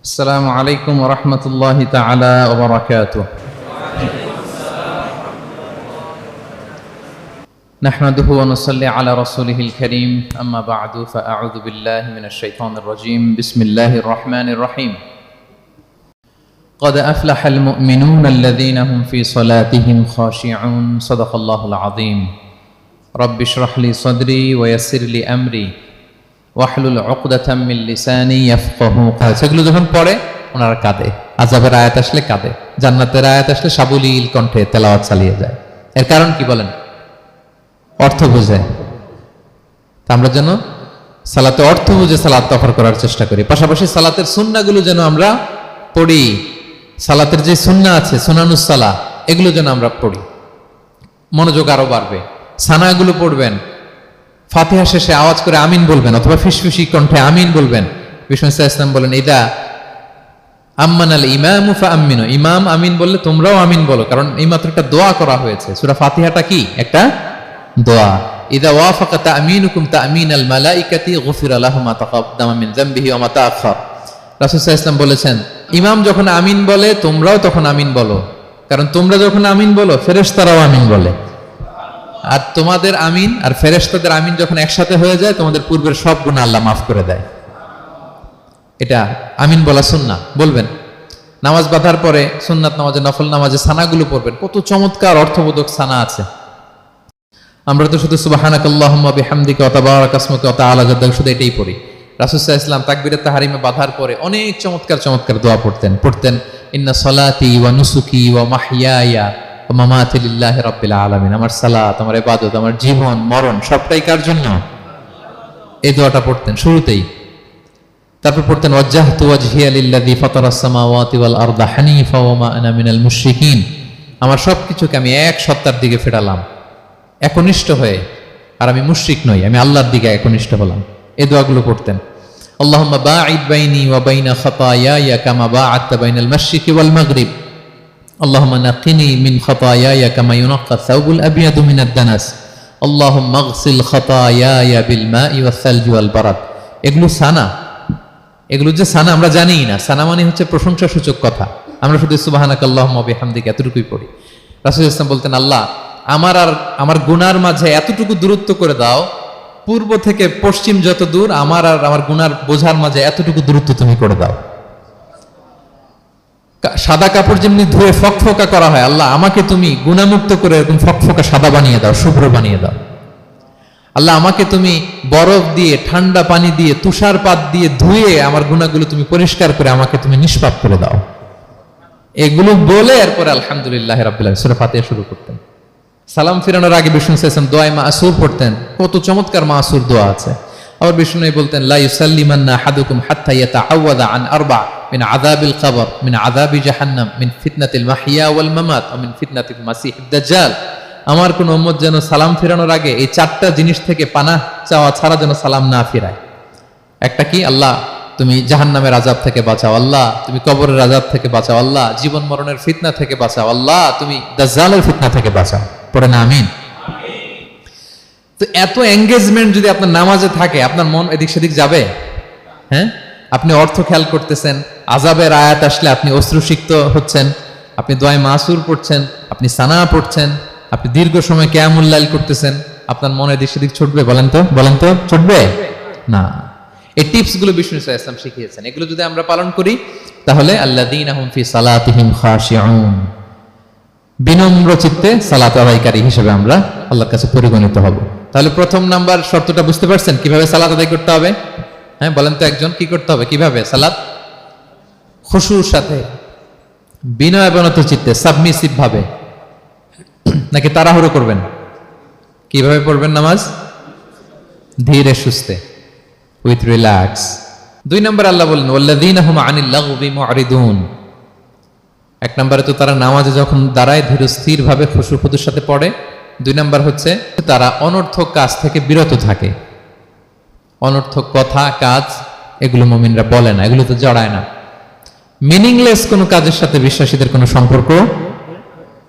السلام عليكم ورحمة الله تعالى وبركاته. نحمده ونصلي على رسوله الكريم، أما بعد فأعوذ بالله من الشيطان الرجيم. بسم الله الرحمن الرحيم. قد أفلح المؤمنون الذين هم في صلاتهم خاشعون. صدق الله العظيم. رب اشرح لي صدري ويسر لي أمري ওয়াহলুল উকদাতাম মিন লিসানি ইয়াফকাহু কাওলি। সেগুলো যখন পড়ে ওনারা কাঁদে, আযাবের আয়াত আসলে কাঁদে, জান্নাতের আয়াত আসলে সাবলীল কণ্ঠে তেলাওয়াত চালিয়ে যায়। এর কারণ কি বলেন? অর্থ বুঝে। আমরা যেন সালাতে অর্থ বুঝে সালাত অফার করার চেষ্টা করি, পাশাপাশি সালাতের সুন্নাহগুলো যেন আমরা পড়ি। সালাতের যে সুন্নাহ আছে, সুনানুস সালাহ, এগুলো যেন আমরা পড়ি, মনোযোগ আরো বাড়বে। সানাগুলো পড়বেন, ফাতিহা শেষে আওয়াজ করে আমিন বলবেন, অথবা ফিসফিসি কণ্ঠে আমিন বলবেন। বিষ্ণু ইসলাম বলেন, ইদা আম্মানাল ইমামু ফাআমিনু, ইমাম আমিন বললে তোমরাও আমিন বলো, কারণ এই মাত্র একটা দোয়া করা হয়েছে। সূরা ফাতিহাটা কি? একটা দোয়া। ইদা ওয়াফাকা তামিনুকুম তামিনাল মালাইকাতি গুফিরা লাহু মা তাকাদ্দামা মিন যামবিহি ওয়া মা তাআখার। রাসূল সাল্লাল্লাহু আলাইহি ওয়াসাল্লাম বলেছেন, ইমাম যখন আমিন বলে তোমরাও তখন আমিন বলো, কারণ তোমরা যখন আমিন বলো ফেরেশতারাও আমিন বলে। আর তোমাদের আমিন আর ফেরেশতাদের আমিন যখন একসাথে হয়ে যায়, তোমাদের পূর্বের সব গুনাহ আল্লাহ মাফ করে দেয়। এটা আমিন বলা সুন্নাহ, বলবেন। নামাজ বাঁধার পরে সুন্নাত নামাজে, নফল নামাজে সানাগুলো পড়বেন। কত চমৎকার অর্থবোধক সানা আছে। আমরা তো শুধু সুবহানাকাল্লাহুম্মা বিহামদিকা ওয়া তাবারাকা ইসমুকা ওয়া তাআলা জাদ্দুকা শুধু এটাই পড়ি। রাসূল সাল্লাল্লাহু আলাইহি ওয়াসাল্লাম তাকবীরে তাহরিমে বাঁধার পরে অনেক চমৎকার চমৎকার দোয়া পড়তেন। ইন্না সলাতি ওয়া নুসুকি ওয়া মাহইয়ায়া মামাতি লিল্লাহি রাব্বিল আলামিন। আমার সালাত, আমার ইবাদত, আমার জীবন মরণ সবটাই কার জন্য? এই দোয়াটা পড়তেন শুরুতেই। তারপর পড়তেন ওয়াজ্জাহতু ওয়াজহিয়া লিল্লাযী ফাতারাস সামাওয়াতি ওয়াল আরদা হানিফা ওয়া মা আনা মিনাল মুশরিকিন। আমার সবকিছুকে আমি এক সত্তার দিকে ফেরালাম একনিষ্ঠ হয়ে, আর আমি মুশরিক নই, আমি আল্লাহর দিকে একনিষ্ঠ হলাম। এই দোয়াগুলো পড়তেন। আল্লাহুম্মা বাঈদ বাইনি ওয়া বাইনা খাতায়ায়া কামা বাআদতা বাইনাল মাশরিকি ওয়াল মাগরিব। আল্লাহুম্মা নাক্কিনি মিন খাতায়ায়া কামা ইউনাক্কা সাওবুল আবিয়াদু মিনাদ দানাস। আল্লাহুম্মা আগসিল খাতায়ায়া বিল মাই ওয়াস সালজি ওয়াল বারাদ। এগুলো সানা, এগুলো যে সানা আমরা জানিই না। সানা মানে হচ্ছে প্রশংসা সূচক কথা। আমরা শুধু সুবহানাকাল্লাহুম্মা বিহামদিকা এতটুকুই পড়ি। রাসূল ইসলাম বলতেন, আল্লাহ আমার আর আমার গুনার মাঝে এতটুকু দূরত্ব করে দাও, পূর্ব থেকে পশ্চিম যত দূর, আমার আর আমার গুনার বোঝার মাঝে এতটুকু দূরত্ব তুমি করে দাও। সাদা কাপড় যেমনি ধুয়ে ফকফকা করা হয়, আল্লাহ আমাকে তুমি গুনামুক্ত করে এরকম ফকফকা সাদা বানিয়ে দাও, শুভ্র বানিয়ে দাও। আল্লাহ আমাকে তুমি বরফ দিয়ে, ঠান্ডা পানি দিয়ে, তুষারপাত দিয়ে ধুয়ে আমার গুনাহগুলো তুমি পরিষ্কার করে আমাকে তুমি নিষ্পাপ করে দাও। এগুলো বলে এরপরে আলহামদুলিল্লাহ রাব্বিল আলামিন সূরা ফাতিহা শুরু করতেন। সালাম ফিরানোর আগে বিষ্ণু সাল্লাল্লাহু আলাইহি ওয়াসাল্লাম দোয়া মাসুর পড়তেন। কত চমৎকার মাসুর দোয়া আছে। আবার বিষ্ণু বলতেন, লা ইউসাল্লিমান্না আহাদুকুম হাত্তা ইয়াতাআওয়াযা আন আরবা মিন আযাবিল কবর, মিন আযাবি জাহান্নাম, মিন ফিতনাতিল মাহইয়া ওয়াল মামাত ওয়া মিন ফিতনাতিল মাসিহিদ দাজ্জাল। আমার কোন উম্মত যেন সালাম ফিরানোর আগে এই চারটা জিনিস থেকে পানাহ চাওয়া ছাড়া যেন সালাম না ফিরায়। একটা কি? আল্লাহ তুমি জাহান্নামের আযাব থেকে বাঁচাও, আল্লাহ তুমি কবরের আযাব থেকে বাঁচাও, আল্লাহ জীবন মরণের ফিতনা থেকে বাঁচাও, আল্লাহ তুমি দাজ্জালের ফিতনা থেকে বাঁচাও। পড়ে না আমিন? তো এত এঙ্গেজমেন্ট যদি আপনার নামাজে থাকে, আপনার মন এদিক সেদিক যাবে? হ্যাঁ, আপনি অর্থ খেয়াল করতেছেন, আযাবের আয়াত আসলে আপনি অশ্রুসিক্ত হচ্ছেন, আপনি দোয়া মাসুর পড়ছেন, আপনি সানা পড়ছেন, আপনি দীর্ঘ সময় কিয়ামুল লাইল করতেছেন, আপনার মন এদিক সেদিক ছুটবে? বলেন তো ছুটবে না। এই টিপস গুলো বিষ্ণু সাল্লাল্লাহু আলাইহি ওয়াসাল্লাম শিখিয়েছেন। এগুলো যদি আমরা পালন করি, তাহলে আল্লাযীনা হুম ফি সালাতিহিম খাশিউন, বিনম্র চিত্তে সালাত আদায়কারী হিসেবে আমরা আল্লাহর কাছে পরিগণিত হব। তাহলে প্রথম নাম্বার শর্তটা বুঝতে পারছেন কিভাবে সালাত আদায় করতে হবে? হ্যাঁ বলেন তো একজন, কি করতে হবে? কিভাবে সালাত? খুশুর সাথে, বিনয়াবনত চিত্তে, সাবমিসিভ ভাবে, নাকি তাড়াহুড়ো করবেন? কিভাবে পড়বেন নামাজ? ধীরে সুস্থে, উইথ রিল্যাক্স। 2 নম্বর আল্লাহ বলেন ওয়াল্লাযীনা হুম আনিল লাগবি মুআরিদুন। 1 নম্বরে তো তারা নামাজে যখন দাঁড়ায় ধীর স্থির ভাবে খুশুর সাথে পড়ে। 2 নম্বর হচ্ছে তারা অনর্থক কাজ থেকে বিরত থাকে। অনর্থক কথা, কাজ এগুলো মুমিনরা বলে না, এগুলো তো জড়ায় না। মিনিংলেস কোনো কাজের সাথে বিশ্বাসীদের কোনো সম্পর্ক।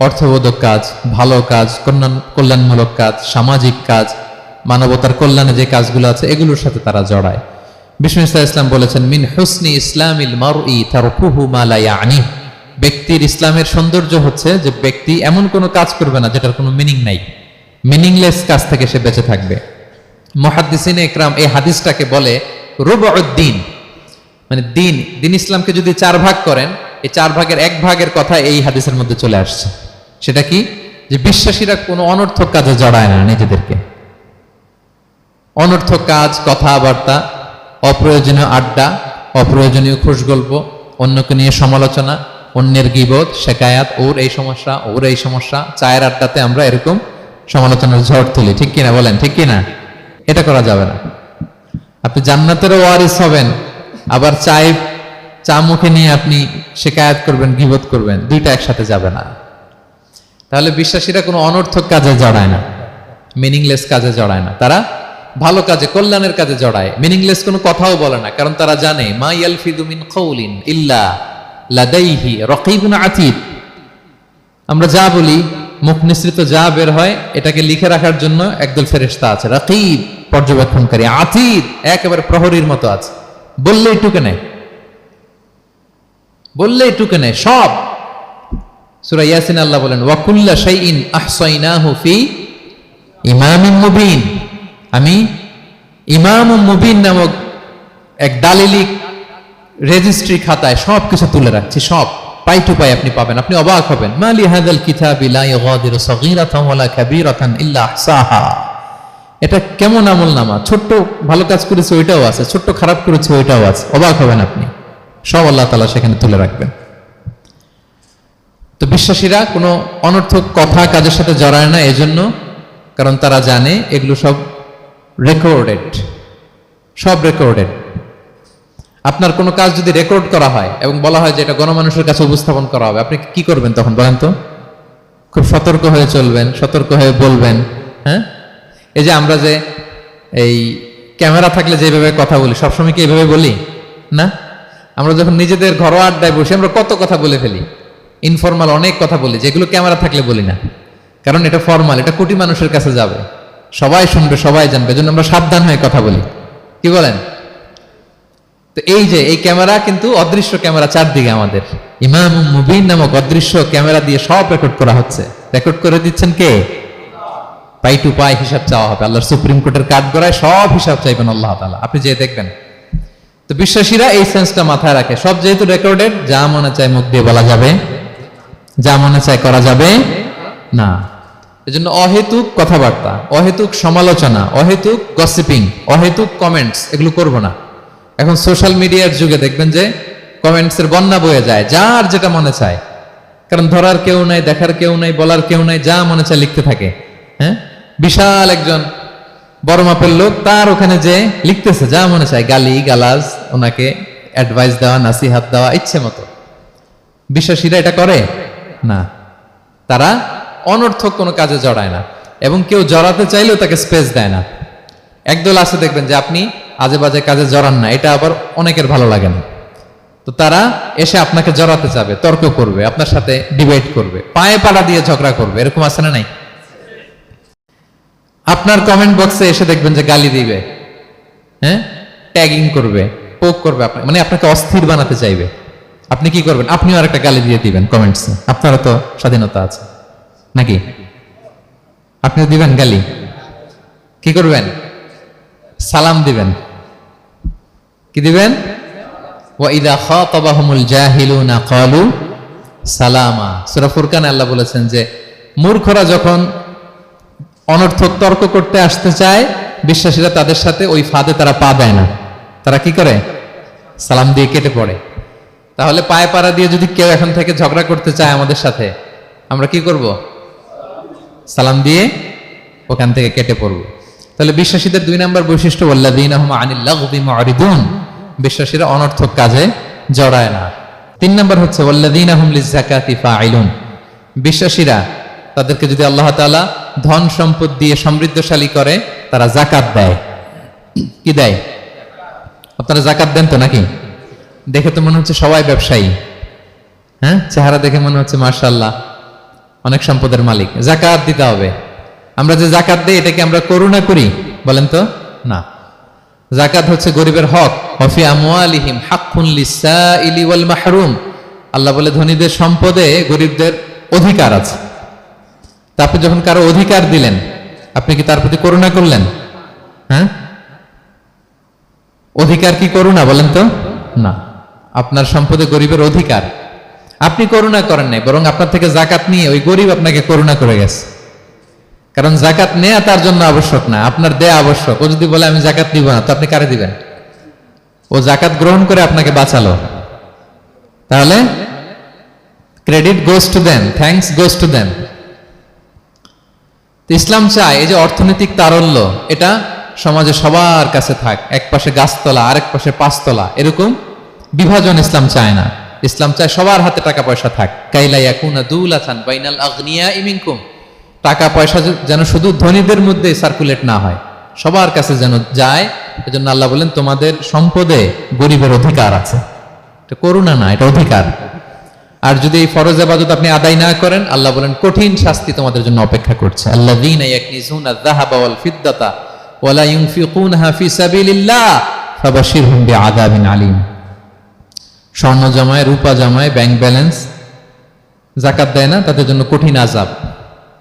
অর্থবোধক কাজ, ভালো কাজ, কল্যাণমূলক কাজ, সামাজিক কাজ, মানবতার কল্যাণে যে কাজগুলো আছে এগুলোর সাথে তারা জড়ায়। বিষ্ণু ইসলাম বলেছেন, মিন হুসনি ইসলামিল মারই তারকুহু মা লা ইয়ানি। ব্যক্তির ইসলামের সৌন্দর্য হচ্ছে যে ব্যক্তি এমন কোনো কাজ করবে না যেটার কোনো মিনিং নাই, মিনিংলেস কাজ থেকে সে বেঁচে থাকবে। মুহাদ্দিসিনে ইকরাম এই হাদিসটাকে বলে রুবউদ্দিন, মানে দিন ইসলামকে যদি 4 ভাগ করেন, এই 4 ভাগের 1 ভাগের কথা এই হাদিসের মধ্যে চলে আসছে। সেটা কি? যে বিশ্বাসীরা কোনো অনর্থক কাজে জড়ায় না নিজেদেরকে। অনর্থক কাজ, কথাবার্তা, অপ্রয়োজনীয় আড্ডা, অপ্রয়োজনীয় খুশগল্প, অন্যকে নিয়ে সমালোচনা, অন্যের গীবত, শেকায়াত, ওর এই সমস্যা, ওর এই সমস্যা, চায়ের আড্ডাতে আমরা এরকম সমালোচনার ঝড় তুলি, ঠিক কিনা বলেন? ঠিক কিনা? এটা করা যাবে না। আপনি জান্নাতেরও ওয়ারিস হবেন, আবার চা মুখে নিয়ে আপনি শেকায়াত করবেন, গীবত করবেন, দুইটা একসাথে যাবে না। তাহলে বিশ্বাসীরা কোনো অনর্থক কাজে জড়ায় না, মিনিংলেস কাজে জড়ায় না। তারা ভালো কাজে, কল্যাণের কাজে জড়ায়, মিনিংলেস কোনো কথাও বলে না, কারণ তারা জানে মা ইয়ালফিযু মিন কাউলিন ইল্লা লাদাইহি রাকীবুন আতীদ। আমরা যা বলি, মুখ নিঃসৃত যা বের হয়, এটাকে লিখে রাখার জন্য একদল ফেরেশতা আছে, রাকীব পর্যবেক্ষণকারী, আতীদ একেবারে প্রহরীর মতো আছে। বললেই টুকে নেয়, বললেই টুকে নেয় সব। সূরা ইয়াসিন আল্লাহ বলেন, ওয়া কুল্লা শাইইন আহসাইনাহু ফি ইমামিন মুবিন। আমি ইমামুম মুবিন নামক এক দালিলিক রেজিস্ট্রি খাতায় সব কিছু তুলে রাখছি, সব পাই টু পাই আপনি পাবেন, আপনি অবাক হবেন। মা লি হাযাল কিতাবি লা ইউগাদিরু সাগীরাতান ওয়ালা কাবীরাতান ইল্লা আহসাহা। এটা কেমন আমলনামা, ছোট্ট ভালো কাজ করেছে ওইটাও আছে, ছোট্ট খারাপ করেছে ওইটাও আছে, অবাক হবেন আপনি, সব আল্লাহ তাআলা সেখানে তুলে রাখবেন। তো বিশ্বাসীরা কোনো অনর্থক কথা কাজের সাথে জড়ায় না, এজন্য কারণ তারা জানে এগুলো সব রেকর্ডেড, সব রেকর্ডেড। আপনার কোনো কাজ যদি রেকর্ড করা হয় এবং বলা হয় যে এটা গণমানুষের কাছে উপস্থাপন করা হবে, আপনি কি করবেন তখন বলেন তো? খুব সতর্ক হয়ে চলবেন, সতর্ক হয়ে বলবেন। হ্যাঁ, এই যে আমরা যে এই ক্যামেরা থাকলে যেভাবে কথা বলি, সবসময় কি এইভাবে বলি না? আমরা যখন নিজেদের ঘরোয়া আড্ডায় বসে আমরা কত কথা বলে ফেলি, ইনফরমাল অনেক কথা বলি, যেগুলো ক্যামেরা থাকলে বলি না, কারণ এটা ফরমাল, এটা কোটি মানুষের কাছে যাবে, সবাই শুনবে, সবাই জানবে, এজন্য আমরা সাবধান হয়ে কথা বলি। কি বলেন? তো এই যে এই ক্যামেরা কিন্তু অদৃশ্য ক্যামেরা চারদিকে আমাদের, ইমামুম মুবিন নামক অদৃশ্য ক্যামেরা দিয়ে সব রেকর্ড করা হচ্ছে। রেকর্ড করে দিচ্ছেন কে? পাই টু পাই হিসাব চাওয়া হবে। আল্লাহর সুপ্রিম কোর্টের কাঠগড়ায় সব হিসাব চাইবেন আল্লাহ তাআলা, আপনি যে দেখবেন। তো বিশ্বাসীরা এই সেন্সটা মাথায় রাখে, সব যেহেতু রেকর্ডেড, যা মনে চায় মুখ দিয়ে বলা যাবে, যা মনে চায় করা যাবে না। এজন্য অহেতুক কথাবার্তা, অহেতুক সমালোচনা, অহেতুক গসিপিং, অহেতুক কমেন্টস, এগুলো করব না। এখন সোশ্যাল মিডিয়ার যুগে দেখবেন যে কমেন্টসের বন্যা বয়ে যায়, যার যেটা মনে চায়, কারণ ধরার কেউ নাই, দেখার কেউ নাই, বলার কেউ নাই, যা মনে চায় লিখতে থাকে। হ্যাঁ, বিশাল একজন বড় মাপের লোক, তার ওখানে যে লিখতেছে যা মনে চায়, গালি গালাজ, ওনাকে অ্যাডভাইস দেওয়া, নাসিহাত দেওয়া ইচ্ছে মতো। বিশ্বাসীরা এটা করে না, তারা অনর্থক কোনো কাজে জড়ায় না, এবং কেউ জড়াতে চাইলেও তাকে স্পেস দেয় না। একদল আছে দেখবেন যে আপনি আজে বাজে কাজে জড়ান না, এটা আবার অনেকের ভালো লাগে না, তো তারা এসে আপনাকে জড়াতে চাবে, তর্ক করবে, আপনার সাথে ডিবেট করবে, পায়ে পাড়া দিয়ে ঝগড়া করবে, এরকম আছে না নাই? আপনার কমেন্ট বক্সে এসে দেখবেন যে গালি দিবে, হ্যাঁ, ট্যাগিং করবে, পোক করবে, মানে আপনাকে অস্থির বানাতে চাইবে। আপনি কি করবেন? আপনিও আরেকটা গালি দিয়ে দিবেন কমেন্টসে, আপনারও তো স্বাধীনতা আছে নাকি? আপনিও দিবেন গালি? কি করবেন? সালাম দিবেন। কি দিবেন? ওয়া ইযা খাতাবাহুমুল জাহিলুনা ক্বালু সালামা। সূরা ফুরকানে আল্লাহ বলেছেন যে মূর্খরা যখন অনর্থক তর্ক করতে আসতে চায়, বিশ্বাসীরা তাদের সাথে ওই ফাঁদে তারা পা দেয় না, তারা কি করে? সালাম দিয়ে কেটে পড়ে। তাহলে পায়ে পাড়া দিয়ে যদি কেউ এখন থেকে ঝগড়া করতে চায় আমাদের সাথে, আমরা কি করব? সালাম দিয়ে ওখান থেকে কেটে পড়ব। তাহলে বিশ্বাসীদের 2 নম্বর বৈশিষ্ট্য, ওয়াল্লাযীনা হুম আনিল লাগবি মুরিদুন, বিশ্বাসীরা অনর্থক কাজে জড়ায় না। 3 নম্বর হচ্ছে ওয়াল্লাযীনা হুম লিয-যাকাতি ফাঈলুন, বিশ্বাসীরা তাদেরকে যদি আল্লাহ তাআলা ধন সম্পদ দিয়ে সমৃদ্ধশালী করে, তারা যাকাত দেয়। কি দেয়? আপনারা যাকাত দেন তো নাকি? দেখে তো মনে হচ্ছে সবাই ব্যবসায়ী, হ্যাঁ, চেহারা দেখে মনে হচ্ছে মাশাআল্লাহ অনেক সম্পদের মালিক। যাকাত দিতে হবে। আমরা যে যাকাত দেই, এটা কি আমরা করুণা করি? বলেন তো না, যাকাত হচ্ছে গরিবের হক। ওয়াফি আমওয়ালিহিম হাক্কুন লিসাইলি ওয়াল মাহরুম, আল্লাহ বলে ধনীদের সম্পদে গরিবদের অধিকার আছে। তা আপনি যখন কারো অধিকার দিলেন, আপনি কি তার প্রতি করুণা করলেন? হ্যাঁ, অধিকার কি করুণা বলেন তো? না, আপনার সম্পদে গরিবের অধিকার, আপনি করুণা করেন নাই, বরং আপনার থেকে যাকাত নিয়ে ওই গরিব আপনাকে করুণা করে গেছে। কারণ যাকাত নেয়া তার জন্য আবশ্যক না, আপনার দেয়া আবশ্যক। ও যদি বলে আমি যাকাত নিব না, তো আপনি কারে দিবেন? ও যাকাত গ্রহণ করে আপনাকে বাঁচালো, তাহলে credit goes to them, thanks goes to them. Islam চায় এই যে অর্থনৈতিক তারল্য, এটা সমাজে সবার কাছে থাক। এক পাশে গাছতলা, আরেক পাশে পাঁচতলা, এরকম বিভাজন ইসলাম চায় না। ইসলাম চায় সবার হাতে টাকা পয়সা থাক। কাইলা ইয়াকুনা দুলাতান বাইনাল আগনিয়া মিনকুম, টাকা পয়সা যেন শুধু ধনীদের মধ্যে সার্কুলেট না হয়, সবার কাছে যেন যায়। এজন্য আল্লাহ বলেন তোমাদের সম্পদে গরিবের অধিকার আছে। এটা করুণা না, এটা অধিকার। আর যদি এই ফরজ ইবাদত আপনি আদায় না করেন, আল্লাহ বলেন কঠিন শাস্তি তোমাদের জন্য অপেক্ষা করছে। আল্লাযীনা ইয়াকনিজুনা আয-যাহাবা ওয়াল ফিদ্দাতা ওয়া লা ইউনফিকুনহা ফি সাবিলিল্লাহ ফাবাশশিরহুম বিআযাবিন আলীম। স্বর্ণ জমায়, রূপা জমায়, ব্যাংক ব্যালেন্স, যাকাত দেয় না, তাদের জন্য কঠিন আযাব,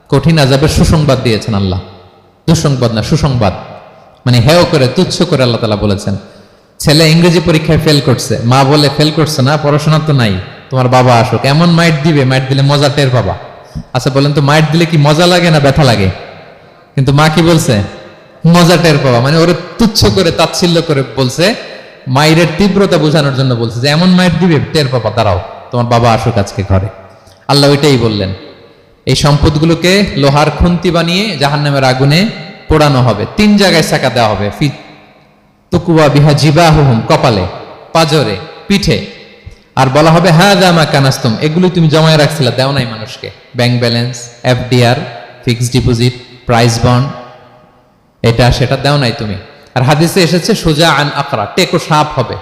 কঠিন আযাবের সুসংবাদ দিয়েছেন আল্লাহ। দুঃসংবাদ না, সুসংবাদ, মানে হেয় করে, তুচ্ছ করে আল্লাহ তাআলা বলেছেন। ছেলে ইংরেজি পরীক্ষায় ফেল করছে, মা বলে ফেল করছে না, পড়াশোনা তো নাই, তোমার বাবা আসুক, এমন মাইট দিবে, মাইট দিলে মজা টের পাবা। আচ্ছা বলেন তো, মাইট দিলে কি মজা লাগে না ব্যথা লাগে? কিন্তু মা কি বলছে? মজা টের পাবা, মানে ওরে তুচ্ছ করে, তাচ্ছিল্য করে বলছে, মায়ের তীব্রতা বোঝানোর জন্য বলছে যে এমন মাইট দিবে, টের পাবা, দাঁড়াও, তোমার বাবা আসুক আজকে ঘরে। আল্লাহ ওইটাই বললেন, এই সম্পদগুলোকে লোহার খুন্তি বানিয়ে জাহান্নামের আগুনে পোড়ানো হবে। 3 জায়গায় ছাকা দেওয়া হবে। ফি তুকুয়া বিহা জিবাহুহুম, কপালে, পাজরে, পিঠে। আর বলা হবে হাযা মা কানাস্তুম, এগুলো তুমি জমায় রাখছিলে, দাও নাই মানুষকে। Bank balance, FDR, fixed deposit, price bond, এটা সেটা দাও নাই তুমি। আর হাদিসে এসেছে সোজা আন আকরা, টেকো সাপ হবে,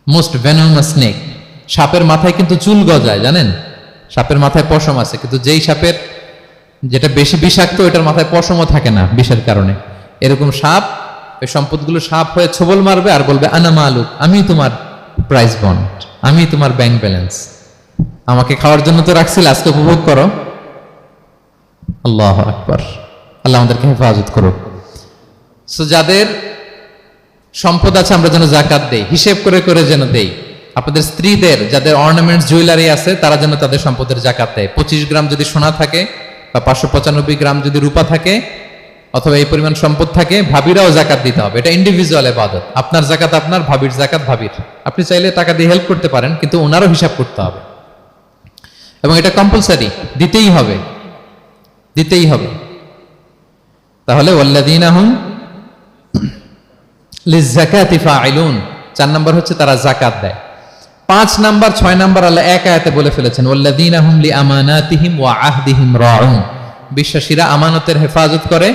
মোস্ট ভেনোমাস স্নেক। সাপের মাথায় কিন্তু চুল গজায়, জানেন? সাপের মাথায় পশম আছে, কিন্তু যেই সাপের যেটা বেশি বিষাক্ত, ওটার মাথায় পশমও থাকে না বিষের কারণে। এরকম সাপ ওই সম্পদগুলো সাপ হয়ে ছোবল মারবে আর বলবে আনা মালুক, আমি তোমার প্রাইস বন্ড, আমি তোমার ব্যাংক ব্যালেন্স, আমাকে খাওয়ার জন্য তো রাখছিল, আজকে উপভোগ করো। আল্লাহু আকবার, আল্লাহ আমাদেরকে হেফাজত করুক। সো যাদের সম্পদ আছে আমরা যেন যাকাত দেই, হিসেব করে করে যেন দেই। আপনাদের স্ত্রীদের যাদের অর্নামেন্টস, জুয়েলারি আছে, তারা যেন তাদের সম্পদের যাকাত দেয়। 25 গ্রাম যদি সোনা থাকে বা 595 গ্রাম যদি রূপা থাকে, অথবা এই পরিমাণ সম্পদ থাকে, ভাবিরাও যাকাত দিতে হবে। এটা ইন্ডিভিজুয়াল ইবাদত। আপনার যাকাত আপনার, ভাবির যাকাত ভাবির। আপনি চাইলে টাকা দিয়ে হেল্প করতে পারেন, কিন্তু ওনারও হিসাব করতে হবে, এবং এটা কম্পালসারি, দিতেই হবে, দিতেই হবে। তাহলে ওয়াল্লাযীনা হুম লিয-যাকাতি ফাঈলুন, 4 নাম্বার হচ্ছে তারা যাকাত দেয়। 5 নাম্বার 6 নাম্বার আল্লাহ এক আয়াতে বলে ফেলেছেন, ওয়াল্লাযীনা হুম লিআমানাতিহিম ওয়া আহদিহিম রাউন, বিশ্বাসীরা আমানতের হেফাজত করে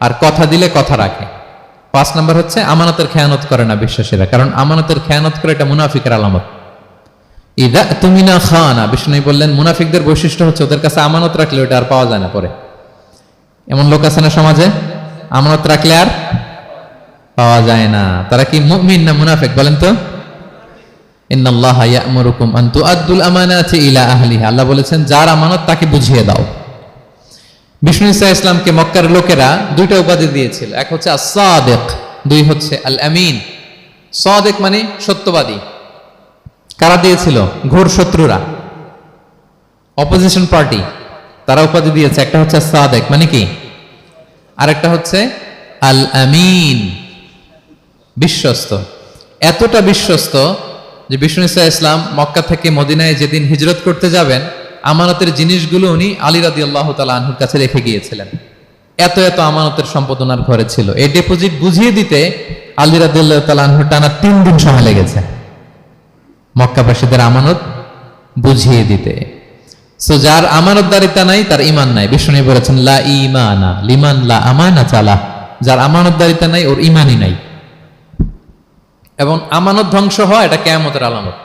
আর কথা দিলে কথা রাখে। 5 নাম্বার হচ্ছে আমানতের খেয়ানত করে না বিশ্বাসীরা, কারণ আমানতের খেয়ানত করে এটা মুনাফিকের আলামত। ইযা তুমিনা খানা, বিষ্ণু বললেন মুনাফিকদের বৈশিষ্ট্য হচ্ছে ওদের কাছে আমানত রাখলে ওটা আর পাওয়া যায় না পরে। এমন লোক আছে না সমাজে, আমানত রাখলে আর পাওয়া যায় না। তারা কি মুমিন না মুনাফিক বলেন তো? ইন্নাল্লাহা ইয়া'মুরুকুম আন তুআদ্দুল আমানাতি ইলা আহলিহা, আল্লাহ বলেছেন যার আমানত তাকে বুঝিয়ে দাও। বিষ্ণু ঈসা ইসলামকে মক্কার লোকেরা 2টা উপাধি দিয়েছিল, এক হচ্ছে আস-সাদিক, 2 হচ্ছে আল আমিন। সাদিক মানে সত্যবাদী। কারা দিয়েছিল? ঘোর শত্রুরা, অপোজিশন পার্টি, তারা উপাধি দিয়েছে। একটা হচ্ছে সাদিক মানে কি, আরেকটা হচ্ছে আল আমিন, বিশ্বস্ত। এতটা বিশ্বস্ত যে বিষ্ণু ঈসা ইসলাম মক্কা থেকে মদিনায় যেদিন হিজরত করতে যাবেন, আমানতের জিনিসগুলো উনি আলী রাদিয়াল্লাহু তাআলা আনহুর কাছে রেখে গিয়েছিলেন। এত এত আমানতের সম্পদ ওনার ঘরে ছিল। এই ডিপোজিট বুঝিয়ে দিতে আলী রাদিয়াল্লাহু তাআলা আনহুর টানা 3 দিন সময় লেগেছে, মক্কাবাসীদের আমানত বুঝিয়ে দিতে। সো যার আমানতদারিতা নাই তার ঈমান নাই। বিষ্ণু বলেছেন লা ঈমানা লিমান লা আমানাতা আলা, যার আমানতদারিতা নাই ওর ঈমানই নাই। এবং আমানত ধ্বংস হয় এটা কিয়ামতের আলামত।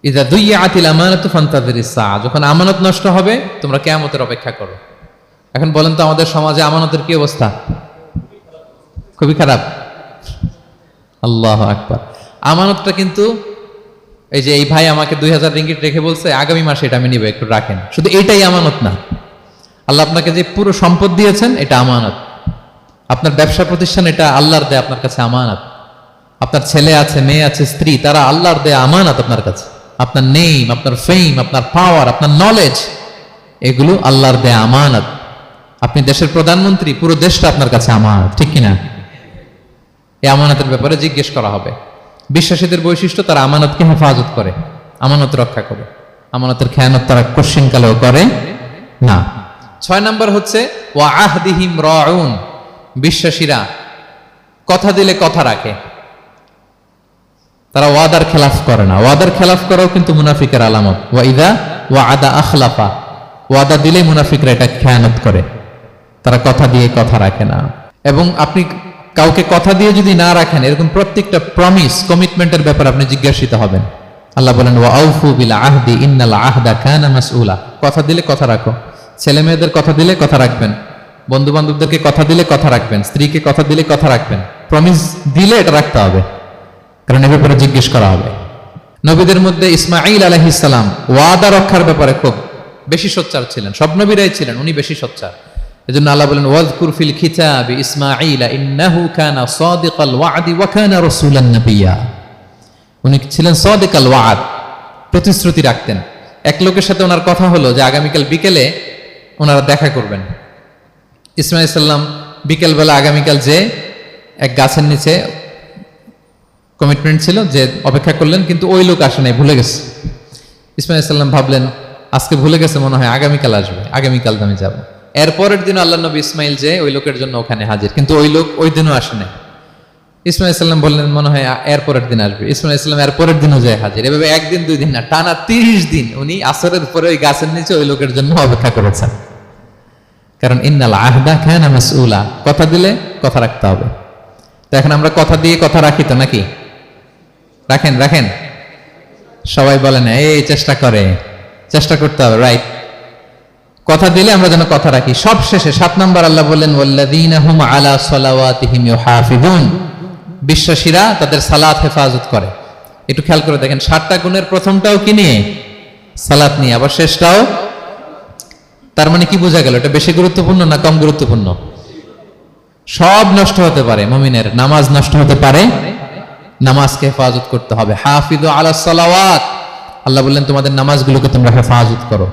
ইযা দুইয়াতিল আমানাতু ফান্তাযিরিস সাআ, যখন আমানত নষ্ট হবে তোমরা কিয়ামতের অপেক্ষা করো। এখন বলেন তো আমাদের সমাজে আমানতের কি অবস্থা? খুবই খারাপ। আল্লাহু আকবার। আমানতটা কিন্তু এই যে এই ভাই আমাকে 2000 রিঙ্গিট রেখে বলছে আগামী মাসে এটা আমি নিব, একটু রাখেন, শুধু এইটাই আমানত না। আল্লাহ আপনাকে যে পুরো সম্পদ দিয়েছেন এটা আমানত। আপনার ব্যবসা প্রতিষ্ঠান এটা আল্লাহর দেয়া আপনার কাছে আমানত। আপনার ছেলে আছে, মেয়ে আছে, স্ত্রী, তারা আল্লাহর দেয়া আমানত আপনার কাছে। আপনার নেম, আপনার ফেম, আপনার পাওয়ার, আপনার নলেজ, এগুলো আল্লাহর দেয়া আমানত। আপনি দেশের প্রধানমন্ত্রী, পুরো দেশটা আপনার কাছে আমানত, ঠিক কিনা? এই আমানতের ব্যাপারে জিজ্ঞেস করা হবে। বিশ্বাসীদের বৈশিষ্ট্য, তারা আমানতকে হেফাজত করে, আমানত রক্ষা করে, আমানতের খেয়ানত তারা কোশ্চিনকালেও করে না। 6 নম্বর হচ্ছে ওয়া আহদিহিম রাউন, বিশ্বাসীরা কথা দিলে কথা রাখে, তারা ওয়াদার খেলাফ করে না। ওয়াদার খেলাফ করাও কিন্তু মুনাফিকের আলামত। ওয়া ইদা ওয়াদা আখলাফা, ওয়াদা দিলে মুনাফিকরা এটা খেয়ানত করে, তারা কথা দিয়ে কথা রাখে না। এবং আপনি কাউকে কথা দিয়ে যদি না রাখেন, এরকম প্রত্যেকটা প্রমিস, কমিটমেন্টের ব্যাপারে আপনি জিজ্ঞাসিত হবেন। আল্লাহ বলেন ওয়া আউফু বিল আহদি ইন্নাল আহদা কানা মাসউলা। কথা দিলে কথা রাখো। ছেলে মেয়েদের কথা দিলে কথা রাখবেন, বন্ধু বান্ধবদেরকে কথা দিলে কথা রাখবেন, স্ত্রীকে কথা দিলে কথা রাখবেন। প্রমিস দিলে এটা রাখতে হবে, কারণ এ ব্যাপারে জিজ্ঞেস করা হবে। নবীদের মধ্যে ইসমাঈল আলাইহিস সালাম ওয়াদা রক্ষার ব্যাপারে খুব বেশি সোচ্চার ছিলেন। সব নবীরাই ছিলেন, উনি বেশি সোচ্চার। এজন্য আল্লাহ বলেন ওয়াজকুর ফিল কিতাবি ইসমাঈল ইন্নাহু কানা সাদিকাল ওয়াদি ওয়া কানা রাসূলান নাবিয়্যা। উনি ছিলেন সাদিকাল ওয়াদ, প্রতিশ্রুতি রাখতেন। এক লোকের সাথে ওনার কথা হলো যে আগামীকাল বিকেলে ওনারা দেখা করবেন। ইসমাঈল সাল্লাম বিকেলবেলা আগামীকাল যে এক গাছের নিচে কমিটমেন্ট ছিল যে অপেক্ষা করলেন, কিন্তু ওই লোক আসে নাই, ভুলে গেছে। ইসমাঈল সাল্লাম ভাবলেন আজকে ভুলে গেছে, মনে হয় আগামীকাল আসবে, আগামীকাল আমি যাব। এরপরের দিন আল্লাহ নবী ইসমাইল যে ওই লোকের জন্য ওখানে হাজির, কিন্তু ওই লোক ওই দিনও আসে নাই। ইসমাইল সাল্লাম বললেন মনে হয় এরপরের দিন আসবে। ইসমাইল সাল্লাম এরপরের দিনও যায় হাজির। এভাবে একদিন 2 দিন না, টানা 30 দিন উনি আসরের পরে ওই গাছের নিচে ওই লোকের জন্য অপেক্ষা করেছেন। কারণ ইন্নাল আহদা কানা মাসউলা, কথা দিলে কথা রাখতে হবে। তো এখন আমরা কথা দিয়ে কথা রাখি তো নাকি? রাখেন রাখেন, সবাই বলে না, এই চেষ্টা করতে হবে, রাইট? কথা দিলে আমরা যেন কথা রাখি। সব শেষে 7 নম্বর আল্লাহ বললেন ওয়াল্লাযীনা হুম আলা সালাওয়াতিহিম ইউহাফিজুন, বিশ্বাসীরা তাদের সালাত হেফাজত করে। একটু খেয়াল করে দেখেন, 7টা গুণের প্রথমটাও কি নিয়ে? সালাত নিয়ে, আবার শেষটাও। তার মানে কি বোঝা গেল? এটা বেশি গুরুত্বপূর্ণ না কম গুরুত্বপূর্ণ? সব নষ্ট হতে পারে, মুমিনের নামাজ নষ্ট হতে পারে, নামাজকে হেফাজত করতে হবে। হাফিজু আলা সালাওয়াত, আল্লাহ বললেন তোমাদের নামাজগুলোকে তোমরা হেফাজত করো।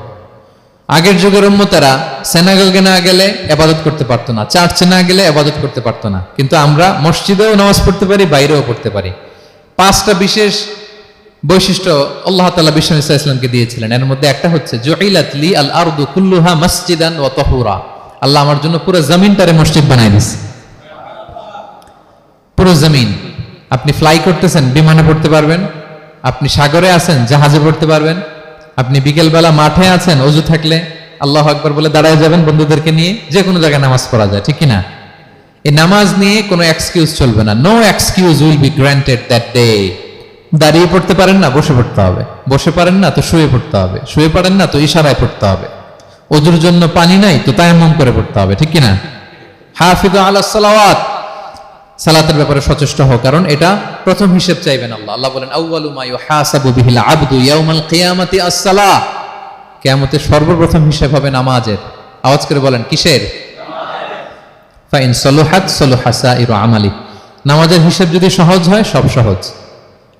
আগের যুগের উম্মতেরা সিনাগোগে না গেলে ইবাদত করতে পারতো না, চার্চে না গেলে ইবাদত করতে পারতো না, কিন্তু আমরা মসজিদেও নামাজ পড়তে পারি, বাইরেও পড়তে পারি। 5টা বিশেষ বৈশিষ্ট্য আল্লাহ তাআলা বিশ্বনবী সাল্লাল্লাহু আলাইহি ওয়াসাল্লামকে দিয়েছিলেন। এর মধ্যে একটা হচ্ছে জুইলাত লি আল আরদু কুল্লুহা মাসজিদান ওয়া তাহুরা, আল্লাহ আমার জন্য পুরো জমিনটারে মসজিদ বানাই দিয়েছে। পুরো জমিন। আপনি ফ্লাই করতেছেন, বিমানে পড়তে পারবেন। আপনি সাগরে আছেন, জাহাজে পড়তে পারবেন। আপনি বিকেলবেলা মাঠে আছেন, অজু থাকলে আল্লাহু আকবার বলে দাঁড়ায় যাবেন, বন্ধুদেরকে নিয়ে যে কোনো জায়গায় নামাজ পড়া যায়, ঠিক কিনা? এই নামাজ নিয়ে কোনো এক্সকিউজ চলবে না। No excuse will be granted that day. দাঁড়িয়ে পড়তে পারেন না, বসে পড়তে হবে। বসে পারেন না তো শুয়ে পড়তে হবে। শুয়ে পারেন না তো ইশারায় পড়তে হবে। অজুর জন্য পানি নাই তো তায়াম্মুম করে পড়তে হবে, ঠিক কিনা? হাফিজু আলাস সালাওয়াত, সালাতের ব্যাপারে সচেষ্ট হও, কারণ এটা প্রথম হিসেব চাইবেন আল্লাহ। আল্লাহ বলেন আউয়ালু মা ইউহাসাবু বিহিল আবদু ইয়াউমাল কিয়ামাতি আস-সালাহ, কিয়ামতের সর্বপ্রথম হিসেব হবে নামাজের। আওয়াজ করে বলেন কিসের? ফা ইন সালুহাত সালুহা সাইরু আমালি, নামাজের হিসেব যদি সহজ হয় সব সহজ,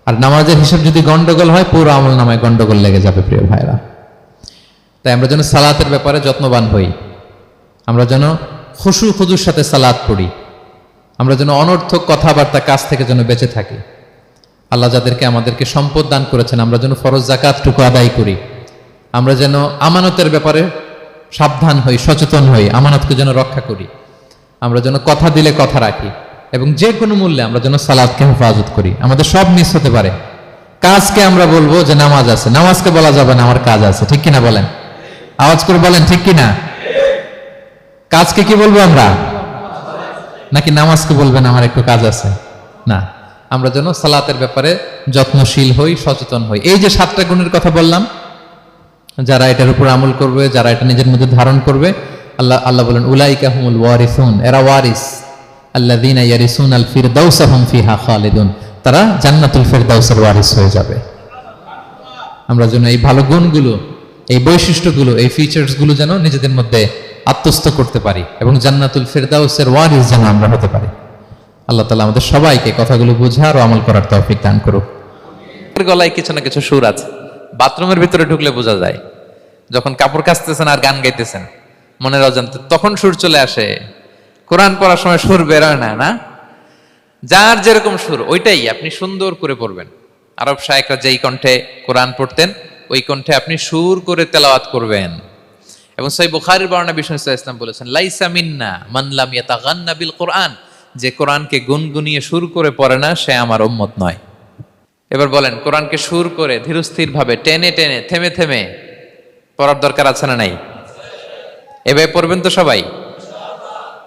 আর নামাজের হিসেব যদি গন্ডগোল হয় পুরো আমল নামায় গন্ডগোল লেগে যাবে। প্রিয় ভাইরা, তাই আমরা যেন সালাতের ব্যাপারে যত্নবান হই, আমরা যেন খুশু খুজুর সাথে সালাত পড়ি, আমরা যেন অনর্থক কথাবার্তা কাজ থেকে যেন বেঁচে থাকি। আল্লাহ যাদেরকে আমাদেরকে সম্পদ দান করেছেন, আমরা যেন ফরজ যাকাতটুকু আদায় করি। আমরা যেন আমানতের ব্যাপারে সাবধান হই, সচেতন হই, আমানতকে যেন রক্ষা করি। আমরা যেন কথা দিলে কথা রাখি, এবং যে কোনো মূল্যে আমরা যেন সালাতকে হেফাজত করি। আমাদের সব মিস হতে পারে। কাজকে আমরা বলবো যে নামাজ আছে, নামাজকে বলা যাবে না আমার কাজ আছে, ঠিক কিনা বলেন? আওয়াজ করে বলেন ঠিক কিনা? কাজকে কি বলবো আমরা? নাকি নামাজকে বলবেন আমার একটু কাজ আছে? না, আমরা যেন সালাতের ব্যাপারে যত্নশীল হই, সচেতন হই। এই যে 7টা গুণের কথা বললাম, যারা এটার উপর আমল করবে, যারা এটা নিজের মধ্যে ধারণ করবে, আল্লাহ বলেন উলাইকা হুমুল ওয়ারিসুন, এরা ওয়ারিস। আল্লাযীনা ইয়ারিসুনাল ফিরদাউসা হুম ফিহা খালিদুন, তারা জান্নাতুল ফিরদাউসের ওয়ারিস হয়ে যাবে। আমরা যেন এই ভালো গুণগুলো, এই বৈশিষ্ট্যগুলো, এই ফিচার্সগুলো যেন নিজেদের মধ্যে আত্মস্থ করতে পারি এবং জান্নাতুল ফিরদাউসের ওয়ারিস যেন আমরা হতে পারি। আল্লাহ তাআলা আমাদের সবাইকে কথাগুলো বোঝার ও আমল করার তৌফিক দান করুক। গলায় কিছু না কিছু সুর আছে, বাথরুমের ভিতরে ঢুকলে বোঝা যায়। যখন কাপড় কাচতেছেন আর গান গাইতেছেন মনের অজান্তে, তখন সুর চলে আসে। কোরআন পড়ার সময় সুর বেরোয় না, না? যার যেরকম সুর ওইটাই আপনি সুন্দর করে পড়বেন। আরব শায়েখরা যেই কণ্ঠে কোরআন পড়তেন ওই কণ্ঠে আপনি সুর করে তেলাওয়াত করবেন। এবং সহিহ বুখারীর বর্ণনা বিষ্ণু সাল্লাল্লাহু আলাইহি ওয়াসাল্লাম বলেছেন, লাইসা মিন্না মান লাম ইয়াতাগান্না বিল কোরআন, যে কোরআনকে গুনগুনিয়ে সুর করে পড়ে না সে আমার উম্মত নয়। এবার বলেন, কোরআনকে সুর করে ধীরস্থির ভাবে টেনে টেনে থেমে থেমে পড়ার দরকার আছে না নাই? এভাবে পড়বেন তো সবাই?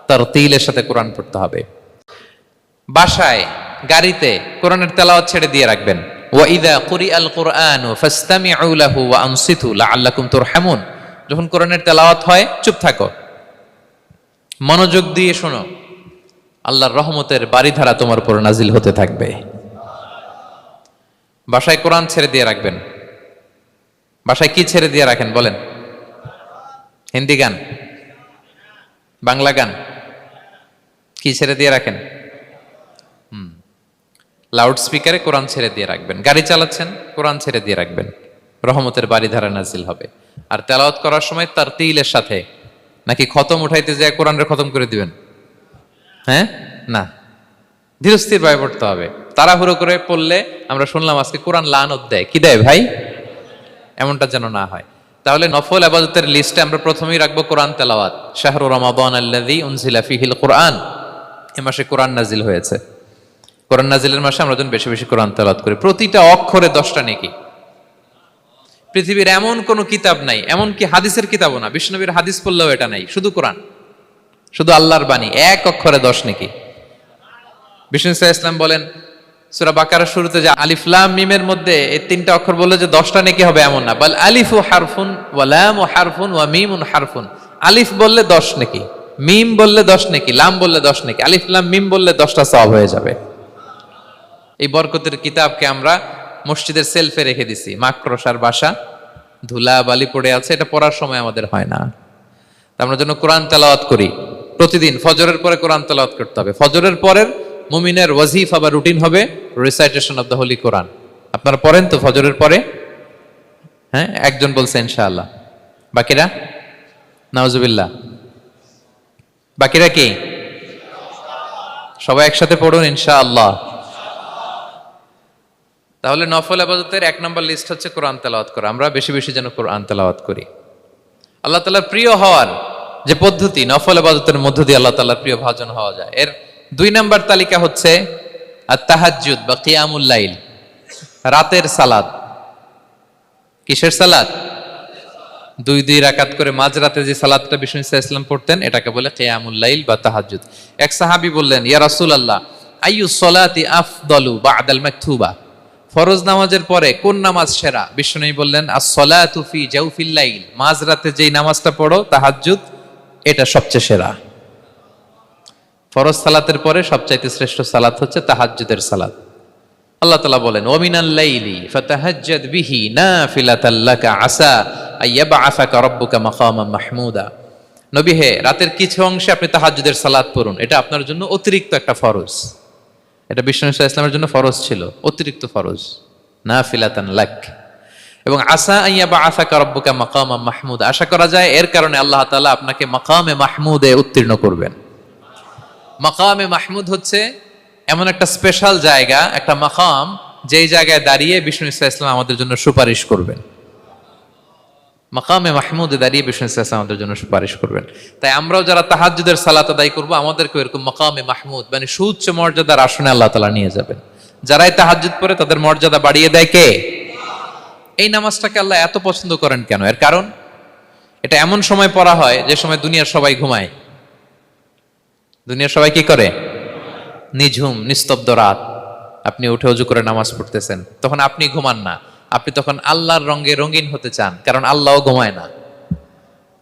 তারতিলের সাথে কোরআন পড়তে হবে। বাসায়, গাড়িতে কোরআনের তেলাওয়াত ছেড়ে দিয়ে রাখবেন। ওয়া ইযা কুরিআল কুরআনু ফাসতামিউ লাহু ওয়া আনসিতু লাআল্লাকুম তুরহামুন, যখন কোরআনের তেলাওয়াত হয় চুপ থাকো, মনোযোগ দিয়ে শোনো, আল্লাহর রহমতের বারিধারা তোমার উপর নাজিল হতে থাকবে। বাসায় কোরআন ছেড়ে দিয়ে রাখবেন। বাসায় কি ছেড়ে দিয়ে রাখেন বলেন? হিন্দি গান, বাংলা গান, কি ছেড়ে দিয়ে রাখেন? লাউড স্পিকারে কোরআন ছেড়ে দিয়ে রাখবেন। গাড়ি চালাচ্ছেন, কোরআন ছেড়ে দিয়ে রাখবেন, রহমতের বারিধারা নাজিল হবে। আর তেলাওয়াত করার সময় তারতিলের সাথে, নাকি খতম উঠাইতে যায় কোরআনের খতম করে দিবেন? হ্যাঁ, না, ধীরস্থির ভাবে পড়তে হবে। তাড়াহুড়ো করে পড়লে আমরা শুনলাম আজকে কোরআন লানত দেয়। কি দেয় ভাই? এমনটা যেন না হয়। তাহলে নফল ইবাদতের লিস্টে আমরা প্রথমেই রাখবো কোরআন তেলাওয়াত। শাহরু রমাদান আল্লাযী উনজিলা ফীহিল কোরআন, এই মাসে কোরআন নাজিল হয়েছে। কোরআন নাজিলের মাসে আমরা যেন বেশি বেশি কোরআন তেলাওয়াত করি। প্রতিটা অক্ষরে 10টা নেকি। পৃথিবীর এমন কোন কিতাব নাই, এমন কি হাদিসের কিতাবও না, বিষ্ণুনবীর হাদিস পড়লেও এটা নাই, শুধু কোরআন, শুধু আল্লাহর বাণী, এক অক্ষরে 10 নেকি। বিষ্ণু সাল্লাল্লাহু আলাইহি ওয়াসাল্লাম বলেন সূরা বাকারার শুরুতে যে আলিফ লাম মিমের মধ্যে এই 3টা অক্ষর বললে যে 10টা নেকি হবে এমন না, বল আলিফু হারফুন ওয়া লামু হারফুন ওয়া মিমুন হারফুন। আলিফ বললে 10 নেকি, মিম বললে 10 নেকি, লাম বললে 10 নেকি, আলিফ লাম মিম বললে 10টা সওয়াব হয়ে যাবে। এই বরকতের কিতাবকে আমরা মসজিদের সেলফে রেখে দিছি। মাকড়সার বাসা, ধুলা বালি পড়ে আছে, এটা পড়ার সময় আমাদের হয় না। আমরা যেন কোরআন তেলাওয়াত করি প্রতিদিন। ফজরের পরে কোরআন তেলাওয়াত করতে হবে। ফজরের পরের মুমিনের ওয়াজিফা বা রুটিন হবে রিসাইটেশন অফ দ্য হোলি কোরআন। আপনারা পড়েন তো ফজরের পরে? হ্যাঁ, একজন বলছে ইনশাআল্লাহ, বাকিরা নাউজুবিল্লাহ। বাকিরা কি? সবাই একসাথে পড়ুন ইনশাআল্লাহ। তাহলে নফল ইবাদতের 1 নম্বর লিস্ট হচ্ছে কোরআন তেলাওয়াত করা। আমরা বেশি বেশি যেন কোরআন তেলাওয়াত করি। আল্লাহ তাআলার প্রিয় হওয়ার যে পদ্ধতি, নফল ইবাদতের মধ্য দিয়ে আল্লাহ তাআলার প্রিয় ভাজন হওয়া যায়। এর 2 নম্বর তালিকা হচ্ছে আত-তাহাজ্জুদ বা কিয়ামুল লাইল, রাতের সালাত। কিসের সালাত? 2 রাকাত করে মাঝরাতে যে সালাতটা বিষ্ণু সাল্লাল্লাহু আলাইহি ওয়াসাল্লাম পড়তেন এটাকে বলে কিয়ামুল লাইল বা তাহাজ্জুদ। এক সাহাবী বললেন, ইয়া রাসূলুল্লাহ, আইয়ুস সালাতি আফদালু বা'দাল মাকতুবা, ফরজ নামাজের পরে কোন নামাজ সেরা? বিষ্ণু বললেন, আস-সালাতু ফি জাওফিল লাইল, মাঝরাতে যেই নামাজটা পড়ো তাহাজ্জুদ, এটা সবচেয়ে সেরা। ফরজ সালাতের পরে সবচাইতে শ্রেষ্ঠ সালাত হচ্ছে তাহাজ্জুদের সালাত। আল্লাহ তাআলা বলেন, ওয়া মিনাল লাইলি ফাতাহাজ্জাদ বিহি নাফিলাতাল লাকা আসা আইয়াবআসাকা রাব্বুকা মাকামান মাহমুদা। নবী হে, রাতের কিছু অংশে আপনি তাহাজ্জুদের সালাত পড়ুন, এটা আপনার জন্য অতিরিক্ত একটা ফরজ। এটা বিষ্ণু সাল্লাল্লাহু আলাইহি ওয়াসাল্লামের জন্য ফরজ ছিল, অতিরিক্ত ফরজ, নাফিলাতান লাক। এবং আসা আইয়াবআসাকা রাব্বুকা মাকামান মাহমুদা, আশা করা যায় এর কারণে আল্লাহ তাআলা আপনাকে মাকামে মাহমুদে উত্তীর্ণ করবেন। মাকামে মাহমুদ হচ্ছে এমন একটা স্পেশাল জায়গা, একটা মাকাম, যেই জায়গায় দাঁড়িয়ে বিষ্ণু সাল্লাল্লাহু আলাইহি ওয়াসাল্লাম আমাদের জন্য সুপারিশ করবেন। মাকামে মাহমুদে দাঁড়িয়ে বিষ্ণু সাল্লাল্লাহু আলাইহি ওয়াসাল্লাম আমাদের জন্য সুপারিশ করবেন। তাই আমরাও যারা তাহাজ্জুদের সালাত আদায় করব, আমাদেরকে এরকম মাকামে মাহমুদ মানে সুউচ্চ মর্যাদার আসনে আল্লাহ তাআলা নিয়ে যাবেন। যারাই তাহাজ্জুদ পড়ে তাদের মর্যাদা বাড়িয়ে দেয় কে? এই নামাজটাকে আল্লাহ এত পছন্দ করেন কেন? এর কারণ, এটা এমন সময় পড়া হয় যে সময় দুনিয়ার সবাই ঘুমায়। দুনিয়ার সবাই কি করে? নিঝুম নিস্তব্ধ রাত, আপনি উঠে ওযু করে নামাজ পড়তেছেন, তখন আপনি ঘুমান না, আপনি তখন আল্লাহর রঙে রঙিন হতে চান, কারণ আল্লাহও ঘুমায় না।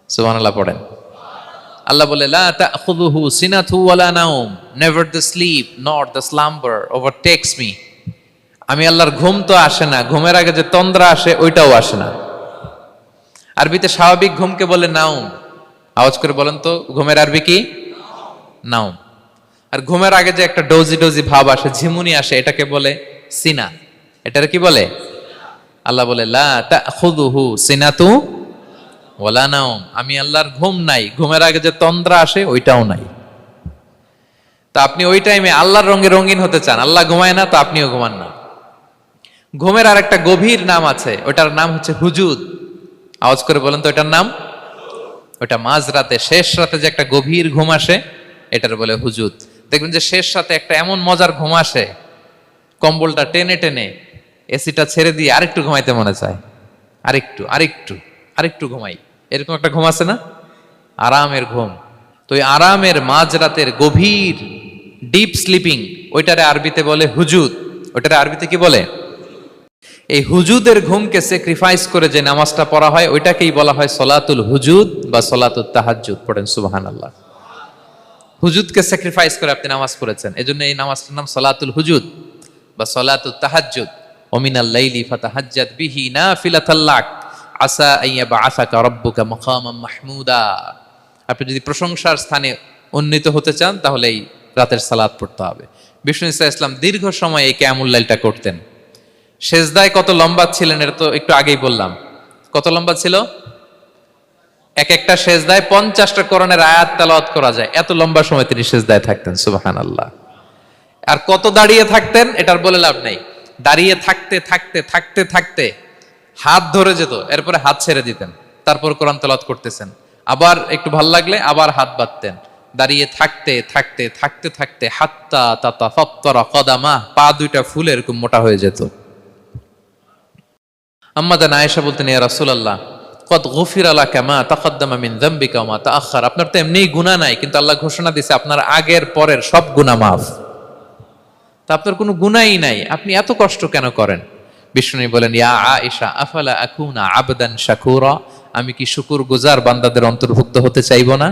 সুবহানাল্লাহ পড়েন। আল্লাহ বলে লা তাখুযুহু সিনাতু ওয়ালা নাওম, never the sleep not the slumber overtakes me. আমি আল্লাহর ঘুম তো আসে না, ঘুমের আগে যে তন্দ্রা আসে ওইটাও আসে না। আরবিতে স্বাভাবিক ঘুমকে বলে নাওম। আওয়াজ করে বলেন তো ঘুমের আরবি কি? নাওম। আর ঘুমের আগে যে একটা ডোজি ডোজি ভাব আসে, ঝিমুনি আসে, এটাকে বলে সিনা। এটার কি বলে? আল্লাহ বলে লা তাখুযুহু সিনাতু ওয়ালা নাওম, আমি আল্লাহর ঘুম নাই, ঘুমের আগে যে তন্দ্রা আসে ওইটাও নাই। তা আপনি ওই টাইমে আল্লাহর রঙে রঙিন হতে চান, আল্লাহ ঘুমায় না তো আপনিও ঘুমান না। ঘুমের আর একটা গভীর নাম আছে, ওটার নাম হচ্ছে হুজুদ। আওয়াজ করে বলেন তো এটার নাম? ওটা মাঝরাতে, শেষ রাতে যে একটা গভীর ঘুম আসে এটার বলে হুজুদ। দেখবেন যে শেষ রাতে একটা এমন মজার ঘুম আসে, কম্বলটা টেনে টেনে এসিটা ছেড়ে দিয়ে আরেকটু ঘুমাইতে মনে চায়, আরেকটু আরেকটু আরেকটু ঘুমাই, এরকম একটা ঘুম আছে না? আরামের ঘুম। তো এই আরামের মাঝরাতের গভীর ডিপ স্লিপিং, ওইটারে আরবিতে বলে হুজুদ। ওইটারে আরবিতে কি বলে? এই হুজুদের ঘুমকে স্যাক্রিফাইস করে যে নামাজটা পড়া হয় ওইটাকেই বলা হয় সলাতুল হুজুদ বা সলাতুত তাহাজ্জুদ। পড়েন সুবহানাল্লাহ। হুজুদকে স্যাক্রিফাইস করে আপনি নামাজ পড়েছেন, এজন্য এই নামাজটার নাম সলাতুল হুজুদ বা সলাতুত তাহাজ্জুদ। ওমিনাল লাইলি ফাতাহাজ্জাদ বিহি নাফিলাতাল লাক আসা আইয়াবআসাকা রাব্বুকা মাকামাম মাহমুদা। আপনি যদি প্রশংসার স্থানে উন্নীত হতে চান তাহলে এই রাতের সালাত পড়তে হবে। বিষ্ণু ইসা ইসলাম দীর্ঘ সময় এই কিয়ামুল লাইলটা করতেন। সেজদায় কত লম্বা ছিলেন এটা তো একটু আগেই বললাম। কত লম্বা ছিল? এক একটা সেজদায় 50টা কোরআনের আয়াত তেলাওয়াত করা যায়, এত লম্বা সময় তিনি সেজদায় থাকতেন। সুবহানাল্লাহ। আর কত দাঁড়িয়ে থাকতেন এটার বলে লাভ নেই। দাঁড়িয়ে থাকতে থাকতে থাকতে থাকতে হাত ধরে যেত, এরপরে হাত ছেড়ে দিতেন, তারপর কোরআন তেলাওয়াত করতেছেন। আবার একটু ভাল লাগলে আবার হাত বাঁধতেন। দাঁড়িয়ে থাকতে থাকতে থাকতে থাকতে হাত্তা তাতাফাত্তারা কদামা, পা দুইটা ফুলে এরকম মোটা হয়ে যেত। আম্মা জান আয়েশা বলতেন, ইয়া রাসূলুল্লাহ কদ গুফিরা লাকা মা তাকদ্দামা মিন যামবিকা ওয়া মা তাআখার। আপনার তো এমনিই গুনাহ নাই, কিন্তু আল্লাহ ঘোষণা দিয়েছে আপনার আগের পরের সব গুনাহ মাফ। তা আপনার কোনো গুনাহই নাই, আপনি এত কষ্ট কেন করেন? বিষ্ণু বলেন, ইয়া আয়েশা আফালা আকুনা আবদান শাকুরা, আমি কি শুকরগুজার বান্দাদের অন্তর্ভুক্ত হতে চাইবো না?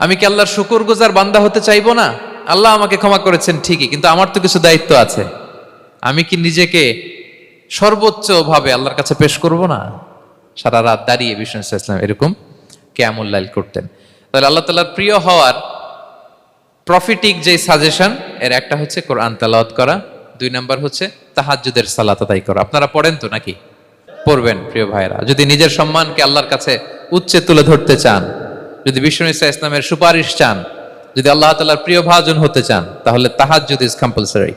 আমি কি আল্লাহর শুকরগুজার বান্দা হতে চাইবো না? আল্লাহ আমাকে ক্ষমা করেছেন ঠিকই, কিন্তু আমার তো কিছু দায়িত্ব আছে। আমি কি নিজেকে সর্বোচ্চ ভাবে আল্লাহর কাছে পেশ করব না? সারা রাত দাঁড়িয়ে বিষ্ণু ইসলাম এরকম কিয়ামুল লাইল করতেন। তাহলে আল্লাহ তাআলার প্রিয় হওয়ার প্রফিটিক যে সাজেশন, এর একটা হচ্ছে কোরআন তেলাওয়াত করা, 2 নাম্বার হচ্ছে তাহাজ্জুদের সালাত আদায় করা। আপনারা পড়েন তো নাকি? পড়বেন প্রিয় ভাইরা। যদি নিজের সম্মানকে আল্লাহর কাছে উচ্চে তুলে ধরতে চান, যদি বিষ্ণু ইসলামের সুপারিশ চান, যদি আল্লাহ তাআলার প্রিয় ভাজন হতে চান, তাহলে তাহাজ্জুদ ইজ কম্পালসরি।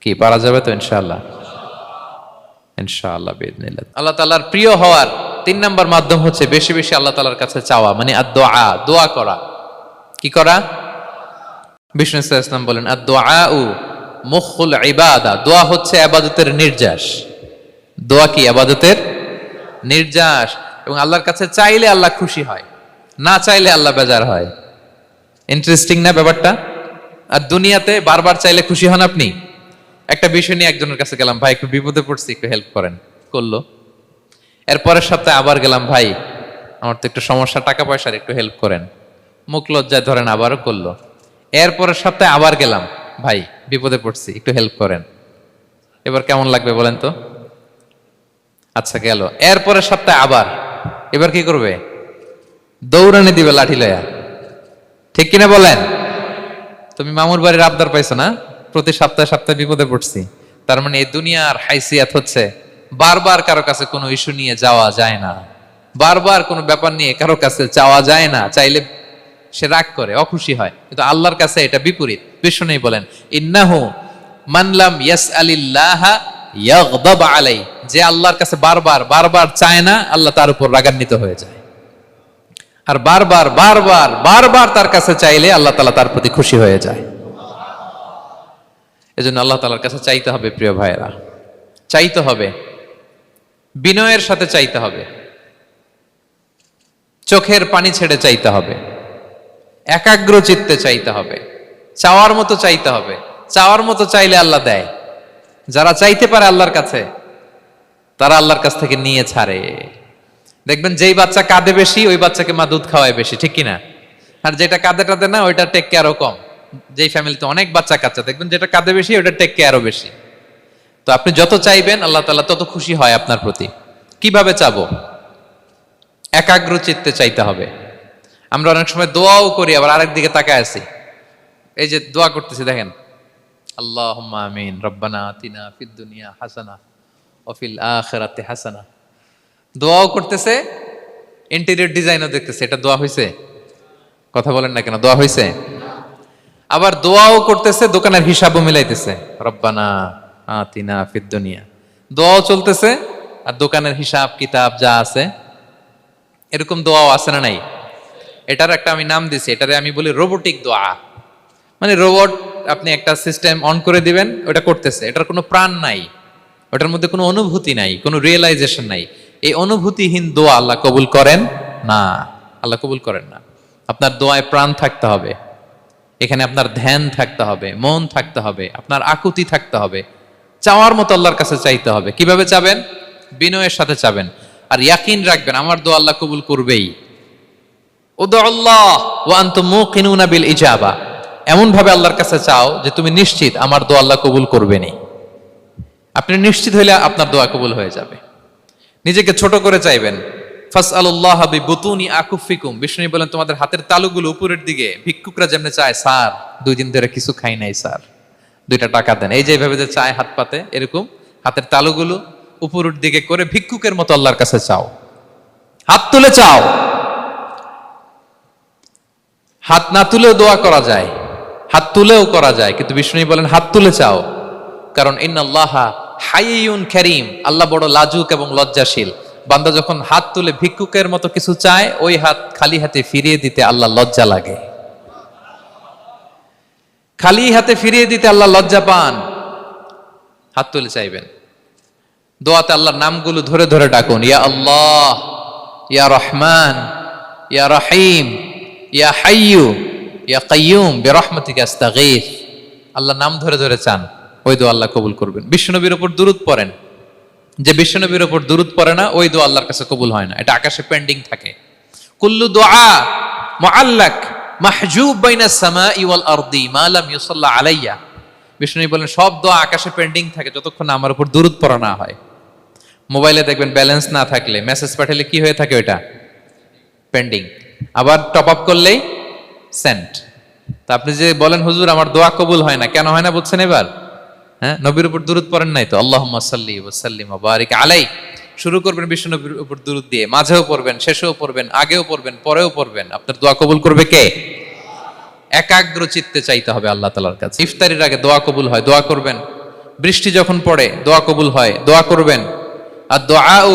কি পারা যাবে তো? ইনশাআল্লাহ, ইনশাআল্লাহ বিইذنিল্লাহ। আল্লাহ তাআলার প্রিয় হওয়ার 3 নাম্বার মাধ্যম হচ্ছে বেশি বেশি আল্লাহ তাআলার কাছে চাওয়া, মানে আদ-দুআ, দোয়া করা। কি করা? বিষ্ণু ইসলাম বলেন, আদ-দুআউ মুখুল ইবাদা, দোয়া হচ্ছে ইবাদতের নির্যাস। দোয়া কি? ইবাদতের নির্যাস। এবং আল্লাহর কাছে চাইলে আল্লাহ খুশি হয়, না চাইলে আল্লাহ বেজার হয়। ইন্টারেস্টিং না ব্যাপারটা? আর দুনিয়াতে বারবার চাইলে খুশি হন আপনি? একটা বিষয় নিয়ে একজনের কাছে গেলাম, ভাই একটু বিপদে পড়ছি, একটু হেল্প করেন, করলো। এর পরের সপ্তাহে আবার গেলাম, ভাই আমার তো একটু সমস্যা, টাকা পয়সার, একটু হেল্প করেন, মুখ লজ্জায় ধরেন, আবারও করলো। এর পরের সপ্তাহে আবার গেলাম, ভাই বিপদে পড়ছি, একটু হেল্প করেন। এবার কেমন লাগবে বলেন তো? আচ্ছা গেল। এর পরের সপ্তাহে আবার, এবার কি করবে? দৌড়ানি দিবে লাঠি লয়া। ঠিক কিনা বলেন? তুমি মামুর বাড়ির আবদার পাইছো না, প্রতি সপ্তাহে সপ্তাহে বিপদে পড়ছি। তার মানে এই দুনিয়ার হাইসিয়াত হচ্ছে বারবার কারো কাছে কোনো ইস্যু নিয়ে যাওয়া যায় না, বারবার কোনো ব্যাপার নিয়ে কারো কাছে চাওয়া যায় না। চাইলে সে রাগ করে, অখুশি হয়, কিন্তু আল্লাহর কাছে এটা বিপরীত। বিষ্ণু বলেন, ইন্নাহু মান লাম ইয়াসআলিল্লাহা ইয়াগদাব আলাই, যে আল্লাহর কাছে বারবার বারবার চায় না, আল্লাহ তার উপর রাগান্বিত হয়ে যায়। আর বারবার বারবার বারবার তার কাছে চাইলে আল্লাহ তাআলা তার প্রতি খুশি হয়ে যায়। এজন্য আল্লাহ তাআলার কাছে চাইতে হবে প্রিয় ভাইয়েরা, চাইতে হবে, বিনয়ের সাথে চাইতে হবে, চোখের পানি ছেড়ে চাইতে হবে, একাগ্র চিত্তে চাইতে হবে, চাওয়ার মতো চাইতে হবে। চাওয়ার মতো চাইলে আল্লাহ দেয়। যারা চাইতে পারে আল্লাহর কাছে, তারা আল্লাহর কাছ থেকে নিয়ে ছাড়ে। দেখবেন যেই বাচ্চা কাঁদে বেশি ওই বাচ্চাকে মা দুধ খাওয়ায় বেশি, ঠিক কিনা? আর যেটা কাঁদে টাদে না ওইটা টেক কেয়ারও কম। যেই ফ্যামিলিতে অনেক বাচ্চা কাচ্চা দেখবেন যেটা কাঁদে বেশি ওইটা টেক কেয়ারও বেশি। তো আপনি যত চাইবেন আল্লাহ তাআলা তত খুশি হয় আপনার প্রতি। কিভাবে চাবো? একাগ্র চিত্তে চাইতে হবে। আমরা অনেক সময় দোয়াও করি আবার আরেক দিকে তাকায় আছি। এই যে দোয়া করতেছি দেখেন, আল্লাহুম্মা আমিন, রব্বানা আতিনা ফিদ দুনিয়া হাসানা ওয়া ফিল আখিরাতি হাসানা। দোয়াও করতেছে, ইন্টেরিয়র ডিজাইনও দেখতেছে। এটা দোয়া হইছে? কথা বলেন না কেন, দোয়া হইছে? আবার দোয়াও করতেছে, দোকানের হিসাবও মিলাইতেছে, রব্বানা আতিনা ফিদ দুনিয়া। দোয়াও চলতেছে আর দোকানের হিসাব কিতাব যা আছে, এরকম দোয়াও আছে না নাই? এটার একটা আমি নাম দিছি, এটারে আমি বলি রোবোটিক দোয়া। মানে রোবট, আপনি একটা সিস্টেম অন করে দিবেন, ওটা করতেছে, এটার কোনো প্রাণ নাই, ওটার মধ্যে কোনো অনুভূতি নাই, কোনো রিয়েলাইজেশন নাই। এই অনুভূতিহীন দোয়া আল্লাহ কবুল করেন না, আল্লাহ কবুল করেন না। আপনার দোয়ায় প্রাণ থাকতে হবে, এখানে আপনার ধ্যান থাকতে হবে, মন থাকতে হবে, আপনার আকুতি থাকতে হবে, চাওয়ার মতো আল্লাহর কাছে চাইতে হবে। কিভাবে চাবেন? বিনয়ের সাথে চাবেন, আর ইয়াকিন রাখবেন আমার দোয়া আল্লাহ কবুল করবেই। উদুল্লাহ ওয়া আনতুম মুকিনুনা বিল ইজাবা, এমন ভাবে আল্লাহর কাছে চাও যে তুমি নিশ্চিত আমার দোয়া আল্লাহ কবুল করবেনই। আপনি নিশ্চিত হইলে আপনার দোয়া কবুল হয়ে যাবে। নিজেকে ছোট করে চাইবেন। ফাসআলুল্লাহ বিবুতুনি আকুফিকুম, বিষ্ণু বলেন তোমাদের হাতের তালুগুলো উপরের দিকে, ভিক্ষুকরা যেমনে চায়, স্যার 2 দিন ধরে কিছু খাই নাই স্যার, 2টা টাকা দেন, এই যে এইভাবে যে চায় হাত পাতে, এরকম হাতের তালুগুলো উপরের দিকে করে ভিক্ষুকের মতো আল্লাহর কাছে চাও। হাত তুলে চাও, হাত না তুলেও দোয়া করা যায়, হাত তুলেও করা যায়, কিন্তু বিষ্ণু বলেন হাত তুলে চাও। কারণ ইন্নাল্লাহা হাইয়ুন কারীম, আল্লাহ বড় লাজুক এবং লজ্জাশীল। বান্দা যখন হাত তুলে ভিক্ষুকের মতো কিছু চায়, ওই হাত খালি হাতে ফিরিয়ে দিতে আল্লাহ লজ্জা লাগে, খালি হাতে ফিরিয়ে দিতে আল্লাহ লজ্জা পান। হাত তুলে চাইবেন। দোয়াতে আল্লাহর নামগুলো ধরে ধরে ডাকুন, ইয়া আল্লাহ, ইয়া রহমান, ইয়া রহিম, ইয়া হাইয়ু, ইয়া কাইয়ুম বিরহমাতিকা আস্তাগীথ। আল্লাহর নাম ধরে ধরে চান, ওই দোয়া আল্লাহ কবুল করবেন। বিশ্বনবীর উপর দুরূদ পড়েন, যে বিশ্বনবীর উপর দুরূদ পড়ে না ওই দোয়া আল্লাহর কাছে কবুল হয় না, এটা আকাশে পেন্ডিং থাকে। কুল্লু দুআ মুআল্লাক মাহজুব বাইনাস সামাই ওয়াল আরদি মা লাম ইউসাল্লা আলাইয়া। বিষ্ণু বলেন সব দোয়া আকাশে পেন্ডিং থাকে যতক্ষণ আমার উপর দুরূদ পড়া না হয়। মোবাইলে দেখবেন ব্যালেন্স না থাকলে মেসেজ পাঠালে কি হয়ে থাকে, ওটা পেন্ডিং, আবার টপ আপ করলেই সেন্ট। তা আপনি যে বলেন হুজুর আমার দোয়া কবুল হয় না, কেন হয় না বুঝছেন এবার? হ্যাঁ, নবীর উপর দুরূদ পড়েন নাই তো। আল্লাহুম্মা সাল্লি ওয়া সাল্লিম ওয়া বারিক আলাই, শুরু করবেন বিষ্ণু নবীর উপর দুরূদ দিয়ে, মাঝেও পড়বেন, শেষেও পড়বেন, আগেও পড়বেন, পরেও পড়বেন। আপনার দোয়া কবুল করবে কে? একাগ্র চিত্তে চাইতে হবে আল্লাহ তাআলার কাছে। ইফতারির আগে দোয়া কবুল হয়, দোয়া করবেন। বৃষ্টি যখন পড়ে দোয়া কবুল হয়, দোয়া করবেন। আর দুআউ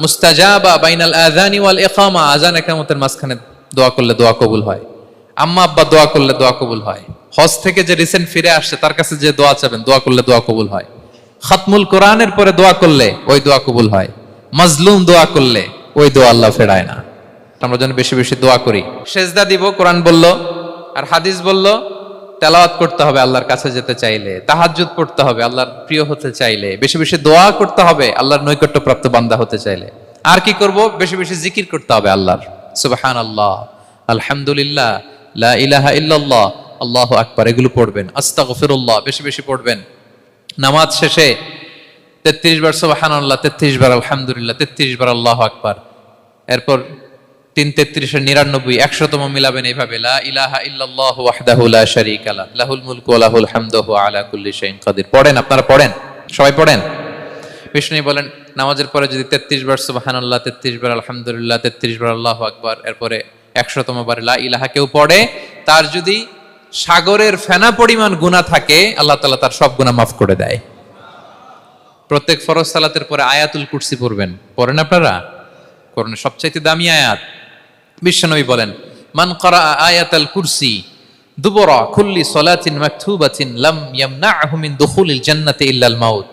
মুস্তাজাবা বাইনাল আযানি ওয়াল ইকামা, আযান ইকামতের মাঝখানে দোয়া করলে দোয়া কবুল হয়। আম্মা আব্বা দোয়া করলে দোয়া কবুল হয়। হজ থেকে যে রিসেন্ট ফিরে আসছে তার কাছে যে দোয়া চাবেন, দোয়া করলে দোয়া কবুল হয়। খাতমুল কোরআনের পরে দোয়া করলে ওই দোয়া কবুল হয়। মাজলুম দোয়া করলে ওই দোয়া আল্লাহ ফেরায় না। আমরা যেন বেশি বেশি দোয়া করি। সেজদা দিব, কোরআন বলল আর হাদিস বলল তেলাওয়াত করতে হবে আল্লাহর কাছে যেতে চাইলে, তাহাজ্জুদ পড়তে হবে আল্লাহর প্রিয় হতে চাইলে, বেশি বেশি দোয়া করতে হবে আল্লাহর নৈকট্যপ্রাপ্ত বান্দা হতে চাইলে। আর কি করব? বেশি বেশি জিকির করতে হবে আল্লাহর। সুবহানাল্লাহ, আলহামদুলিল্লাহ, লা ইলাহা ইল্লাল্লাহ, আল্লাহু আকবার, এগুলো পড়বেন। আস্তাগফিরুল্লাহ বেশি বেশি পড়বেন। নামাজ শেষে 33 বার সুবহানাল্লাহ, 33 বার আলহামদুলিল্লাহ, 33 বার আল্লাহু আকবার, এরপর 3 33 99 100তম মিলাবেন এইভাবে, লা ইলাহা ইল্লাল্লাহু ওয়াহদাহু লা শারীকা লাহু লাহুল মুলকু ওয়া লাহুল হামদু ওয়া আলা কুল্লি শাইইন কাদির। পড়েন, আপনারা পড়েন, সবাই পড়েন। বিষ্ণু বলেন নামাজের পরে যদি 33 বার সুবহানাল্লাহ, 33 বার আলহামদুলিল্লাহ, 33 বার আল্লাহু আকবার, এরপরে 100তম বার লা ইলাহা কেউ পড়ে, তার যদি সাগরের ফেনা পরিমাণ গুনাহ থাকে আল্লাহ তাআলা তার সব গুনাহ মাফ করে দেয়। প্রত্যেক ফরজ সালাতের পরে আয়াতুল কুরসি পড়বেন। পড়েন আপনারা? কোরআনের সবচাইতে দামি আয়াত। বিশ্বনবী বলেন মান ক্বারা আয়াতাল কুরসি দুবরা কুল্লি সালাতিন মাকতুবাতিন লাম ইয়ামনাহু মিন দুখুলিল জান্নাতি ইল্লাল মাউত।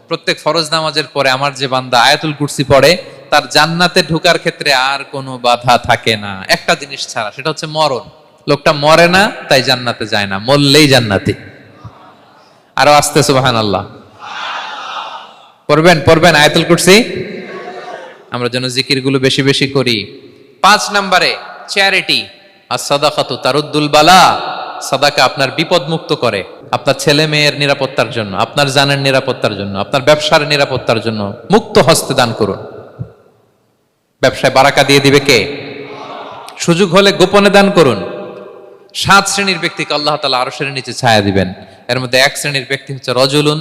প্রত্যেক ফরজ নামাজের পরে আমার যে বান্দা আয়াতুল কুরসি পড়ে তার জান্নাতে ঢোকার ক্ষেত্রে আর কোনো বাধা থাকে না, একটা জিনিস ছাড়া, সেটা হচ্ছে মরণ। লোকটা মরে না তাই জান্নাতে যায় না, মরলেই জান্নাতি। আরো আস্তে সুবহানাল্লাহ পড়বেন, পড়বেন আয়াতুল কুরসি। আমরা যেন জিকিরগুলো বেশি বেশি করি। 5 নম্বরে চ্যারিটি, আর সাদাকাতু তারুদ্দুল বালা। সাদাকা আপনার বিপদ মুক্ত করে, আপনার ছেলে মেয়ের নিরাপত্তার জন্য, আপনার জানের নিরাপত্তার জন্য, আপনার ব্যবসার নিরাপত্তার জন্য মুক্ত হস্তে দান করুন। ব্যবসায় বারাকা দিয়ে দিবে কে? সুযোগ হলে গোপনে দান করুন। 7 শ্রেণীর ব্যক্তিকে আল্লাহ তাআলা আরশের নিচে ছায়া দিবেন। এর মধ্যে 1 শ্রেণীর ব্যক্তি হচ্ছে রজুলুন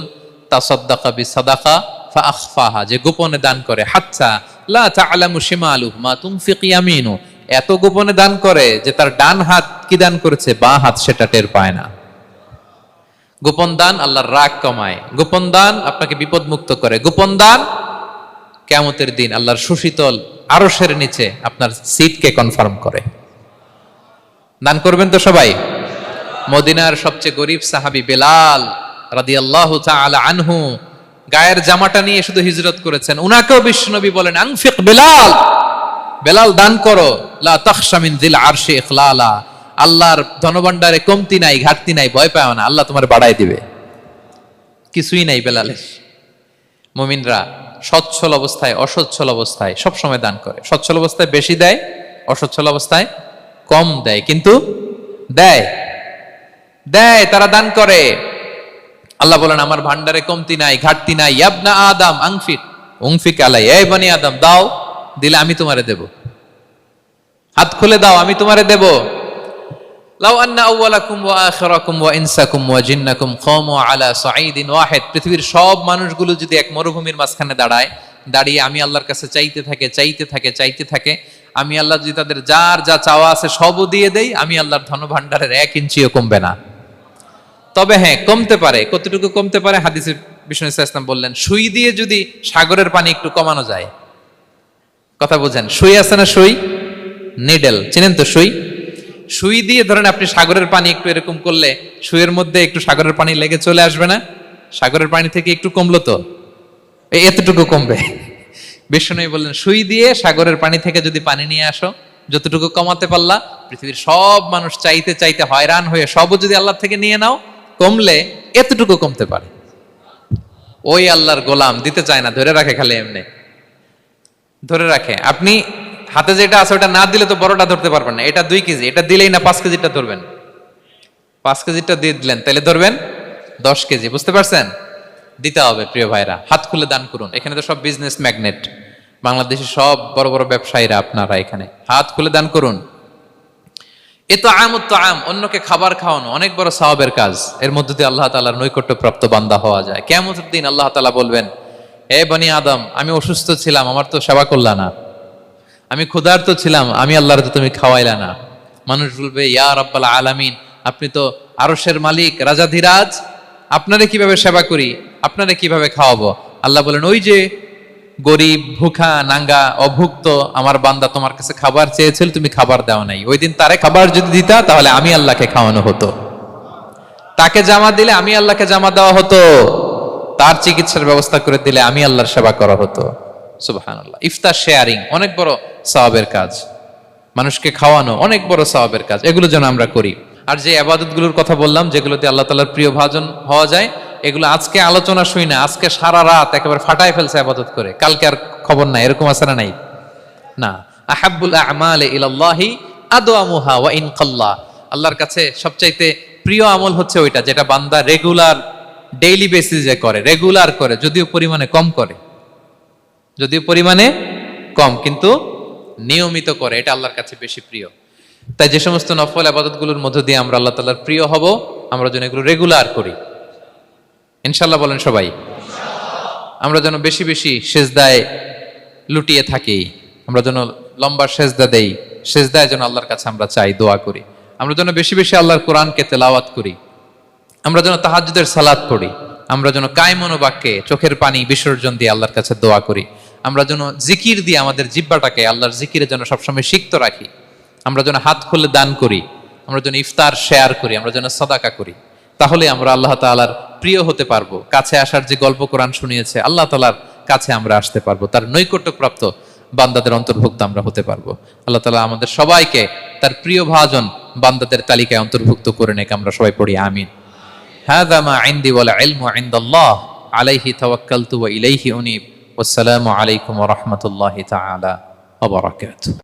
তাসাদ্দাকা বিসাদাকা ফাআখফাহা, যে গোপনে দান করে। হাত্তা লা তা'লামু শিমালুহু মা তুনফিকু ইয়ামিনু, এত গোপনে দান করে যে তার ডান হাত কি দান করেছে, বাঁ হাত সেটা টের পায় না। গোপন দান আল্লাহর রাগ কমায়, গোপন দান আপনাকে বিপদ মুক্ত করে, গোপন দান কিয়ামতের দিন আল্লাহর সুশীতল আরশের নিচে আপনার সিটকে কনফার্ম করে। দান করবেন তো সবাই। মদিনার সবচেয়ে গরিব সাহাবী বেলাল রাদিয়াল্লাহু তাআলা আনহু গায়ের জামাটা নিয়ে শুধু হিজরত করেছেন। উনাকেও বিশ্বনবী বলেন আনফিক বেলাল, বেলাল দান করো, লা তাখশা মিন যিল আরশি ইখলালা, আল্লাহর ধনভাণ্ডারে কমতি নাই, ঘাটতি নাই, ভয় পাও না, আল্লাহ তোমার বাড়াই দিবে। কিছুই নাই বেলালের। মুমিনরা সচ্ছল অবস্থায় অসচ্ছল অবস্থায় সব সময় দান করে। সচ্ছল অবস্থায় বেশি দেয়, অসচ্ছল অবস্থায় কম দেয়, কিন্তু দেয় দেয়, তারা দান করে। আল্লাহ বলেন আমার ভান্ডারে কমতি নাই, ঘাটতি নাই। ইয়াবনা আদম আনফিক উনফিক আলাই, এই বনি আদম দাও, দিলে আমি তোমারে দেব। হাত খুলে দাও, আমি তোমারে দেব। লাউ আন্না আউওয়ালাকুম ওয়া আখিরাকুম ওয়া ইনসাকুম ওয়া জিন্নাকুম কামু আলা সাঈদিন ওয়াহিদ, পৃথিবীর সব মানুষগুলো যদি এক মরুভূমির মাঝখানে দাঁড়িয়ে আমি আল্লাহর কাছে চাইতে থাকে, আমি আল্লাহ যদি তাদের যার যা চাওয়া আছে সবও দিয়ে দেই, আমি আল্লাহর ধনভাণ্ডারের 1 ইঞ্চিও কমবে না। তবে হ্যাঁ, কমতে পারে। কতটুকু কমতে পারে? হাদিসে বিষ্ণু ইসলাম বললেন, সুই দিয়ে যদি সাগরের পানি একটু কমানো যায়। কথা বোঝেন? সুই আছে না, সুই, নিডেল, চিনেন তো সুই? সুই দিয়ে ধরেন আপনি সাগরের পানি একটু এরকম করলে সুইয়ের মধ্যে একটু সাগরের পানি লেগে চলে আসবে না? সাগরের পানি থেকে একটু কমলো তো, এতটুকু কমবে। বিষ্ণু বললেন সুই দিয়ে সাগরের পানি থেকে যদি পানি নিয়ে আসো, যতটুকু কমাতে পারলা, পৃথিবীর সব মানুষ চাইতে হয়রান হয়ে সবও যদি আল্লাহ থেকে নিয়ে নাও, কমলে এতটুকু কমতে পারে। ওই আল্লাহর গোলাম দিতে চায় না, ধরে রাখে, খালি এমনি ধরে রাখে। আপনি হাতে যেটা আছে ওটা না দিলে তো বড়টা ধরতে পারবেন না। এটা 2 কেজি, এটা দিলেই না 5 কেজিটা ধরবেন। 5 কেজিটা দিয়ে দিলেন, তাহলে ধরবেন 10 কেজি। বুঝতে পারছেন? দিতে হবে প্রিয় ভাইরা, হাত খুলে দান করুন। এখানে তো সব বিজনেস ম্যাগনেট, বাংলাদেশের সব বড় বড় ব্যবসায়ীরা আপনারা এখানে, হাত খুলে দান করুন। এ তো আম, অন্যকে খাবার খাওয়ানো অনেক বড় সওয়াবের কাজ। এর মধ্য দিয়ে আল্লাহ তাআলার নৈকট্যপ্রাপ্ত বান্দা হওয়া যায়। কিয়ামতের দিন আল্লাহ তাআলা বলবেন, হে বনি আদম, আমি অসুস্থ ছিলাম, আমার তো সেবা করলা না। আমি ক্ষুধার্ত ছিলাম, আমি আল্লাহর তো তুমি খাওয়াইলা না। মানুষ বলবে, ইয়া রাব্বাল আলামিন, আপনি তো আরশের মালিক, রাজাধিরাজ, আপনারে কিভাবে সেবা করি, আপনারে কিভাবে খাওয়াবো? আল্লাহ বলেন, ওই যে গরিব, ভুখা, নাঙ্গা, অভুক্ত আমার বান্দা তোমার কাছে খাবার চেয়েছিল, তুমি খাবার দাও নাই। ওই দিন তারে খাবার যদি দিতা, তাহলে আমি আল্লাহকে খাওয়ানো হতো। তাকে জামা দিলে আমি আল্লাহকে জামা দেওয়া হতো। তার চিকিৎসার ব্যবস্থা করে দিলে আমি আল্লাহর সেবা করা হতো। সুবহানাল্লাহ। ইফতার শেয়ারিং অনেক বড় সওয়াবের কাজ, মানুষকে খাওয়ানো অনেক বড় সওয়াবের কাজ। এগুলো যেন আমরা করি। আর যে ইবাদতগুলোর কথা বললাম, যেগুলোতে আল্লাহ তাআলার প্রিয় ভাজন হওয়া যায়, এগুলো আজকে আলোচনা শুই না, আজকে সারা রাত একেবারে ফাটায় ফেলছে ইবাদত করে, কালকে আর খবর নাই, এরকম আছে না? নাই না। আহাব্বুল আ'মালি ইলাল্লাহি আদওয়ামুহা ওয়া ইন কাল্লা, আল্লাহর কাছে সবচাইতে প্রিয় আমল হচ্ছে ওইটা যেটা বান্দা রেগুলার, ডেইলি বেসিসে করে, রেগুলার করে, যদিও পরিমাণে কম, কিন্তু নিয়মিত করে, এটা আল্লাহর কাছে বেশি প্রিয়। তাই যে সমস্ত নফল ইবাদতগুলোর মধ্য দিয়ে আমরা আল্লাহ তাআলার প্রিয় হব, আমরা যেন এগুলো রেগুলার করি, ইনশাআল্লাহ বলেন সবাই। আমরা যেন বেশি বেশি সেজদায় লুটিয়ে থাকি, আমরা যেন লম্বা সেজদা দেই, সেজদায় যেন আল্লাহর কাছে আমরা চাই, দোয়া করি। আমরা যেন বেশি বেশি আল্লাহর কোরআনকে তেলাওয়াত করি, আমরা যেন তাহাজ্জুদের সালাত পড়ি, আমরা যেন কায়মনোবাক্যে চোখের পানি বিসর্জন দিয়ে আল্লাহর কাছে দোয়া করি, আমরা যেন জিকির দিয়ে আমাদের জিহ্বাটাকে আল্লাহর জিকিরে যেন সবসময় সিক্ত রাখি, আমরা যেন হাত খুলে দান করি, আমরা যেন ইফতার শেয়ার করি, আমরা যেন সাদাকা করি। তাহলে আমরা আল্লাহ তাআলার প্রিয় হতে পারবো। কাছে আসার যে গল্প কোরআন শুনিয়েছে, আল্লাহ তাআলার কাছে আমরা আসতে পারবো, তার নৈকট্যপ্রাপ্ত বান্দাদের অন্তর্ভুক্ত আমরা হতে পারবো। আল্লাহ তাআলা আমাদের সবাইকে তার প্রিয় ভাজন বান্দাদের তালিকায় অন্তর্ভুক্ত করে নেক। আমরা সবাই পড়ি আমিন। হাযা মা ইনদি ওয়াল ইলমু ইনদাল্লাহ আলাইহি তাওয়াক্কালতু ওয়া ইলাইহি উনীব আসসালামু আলাইকুম ওয়া রাহমাতুল্লাহি তাআলা ওয়া বারাকাতুহু।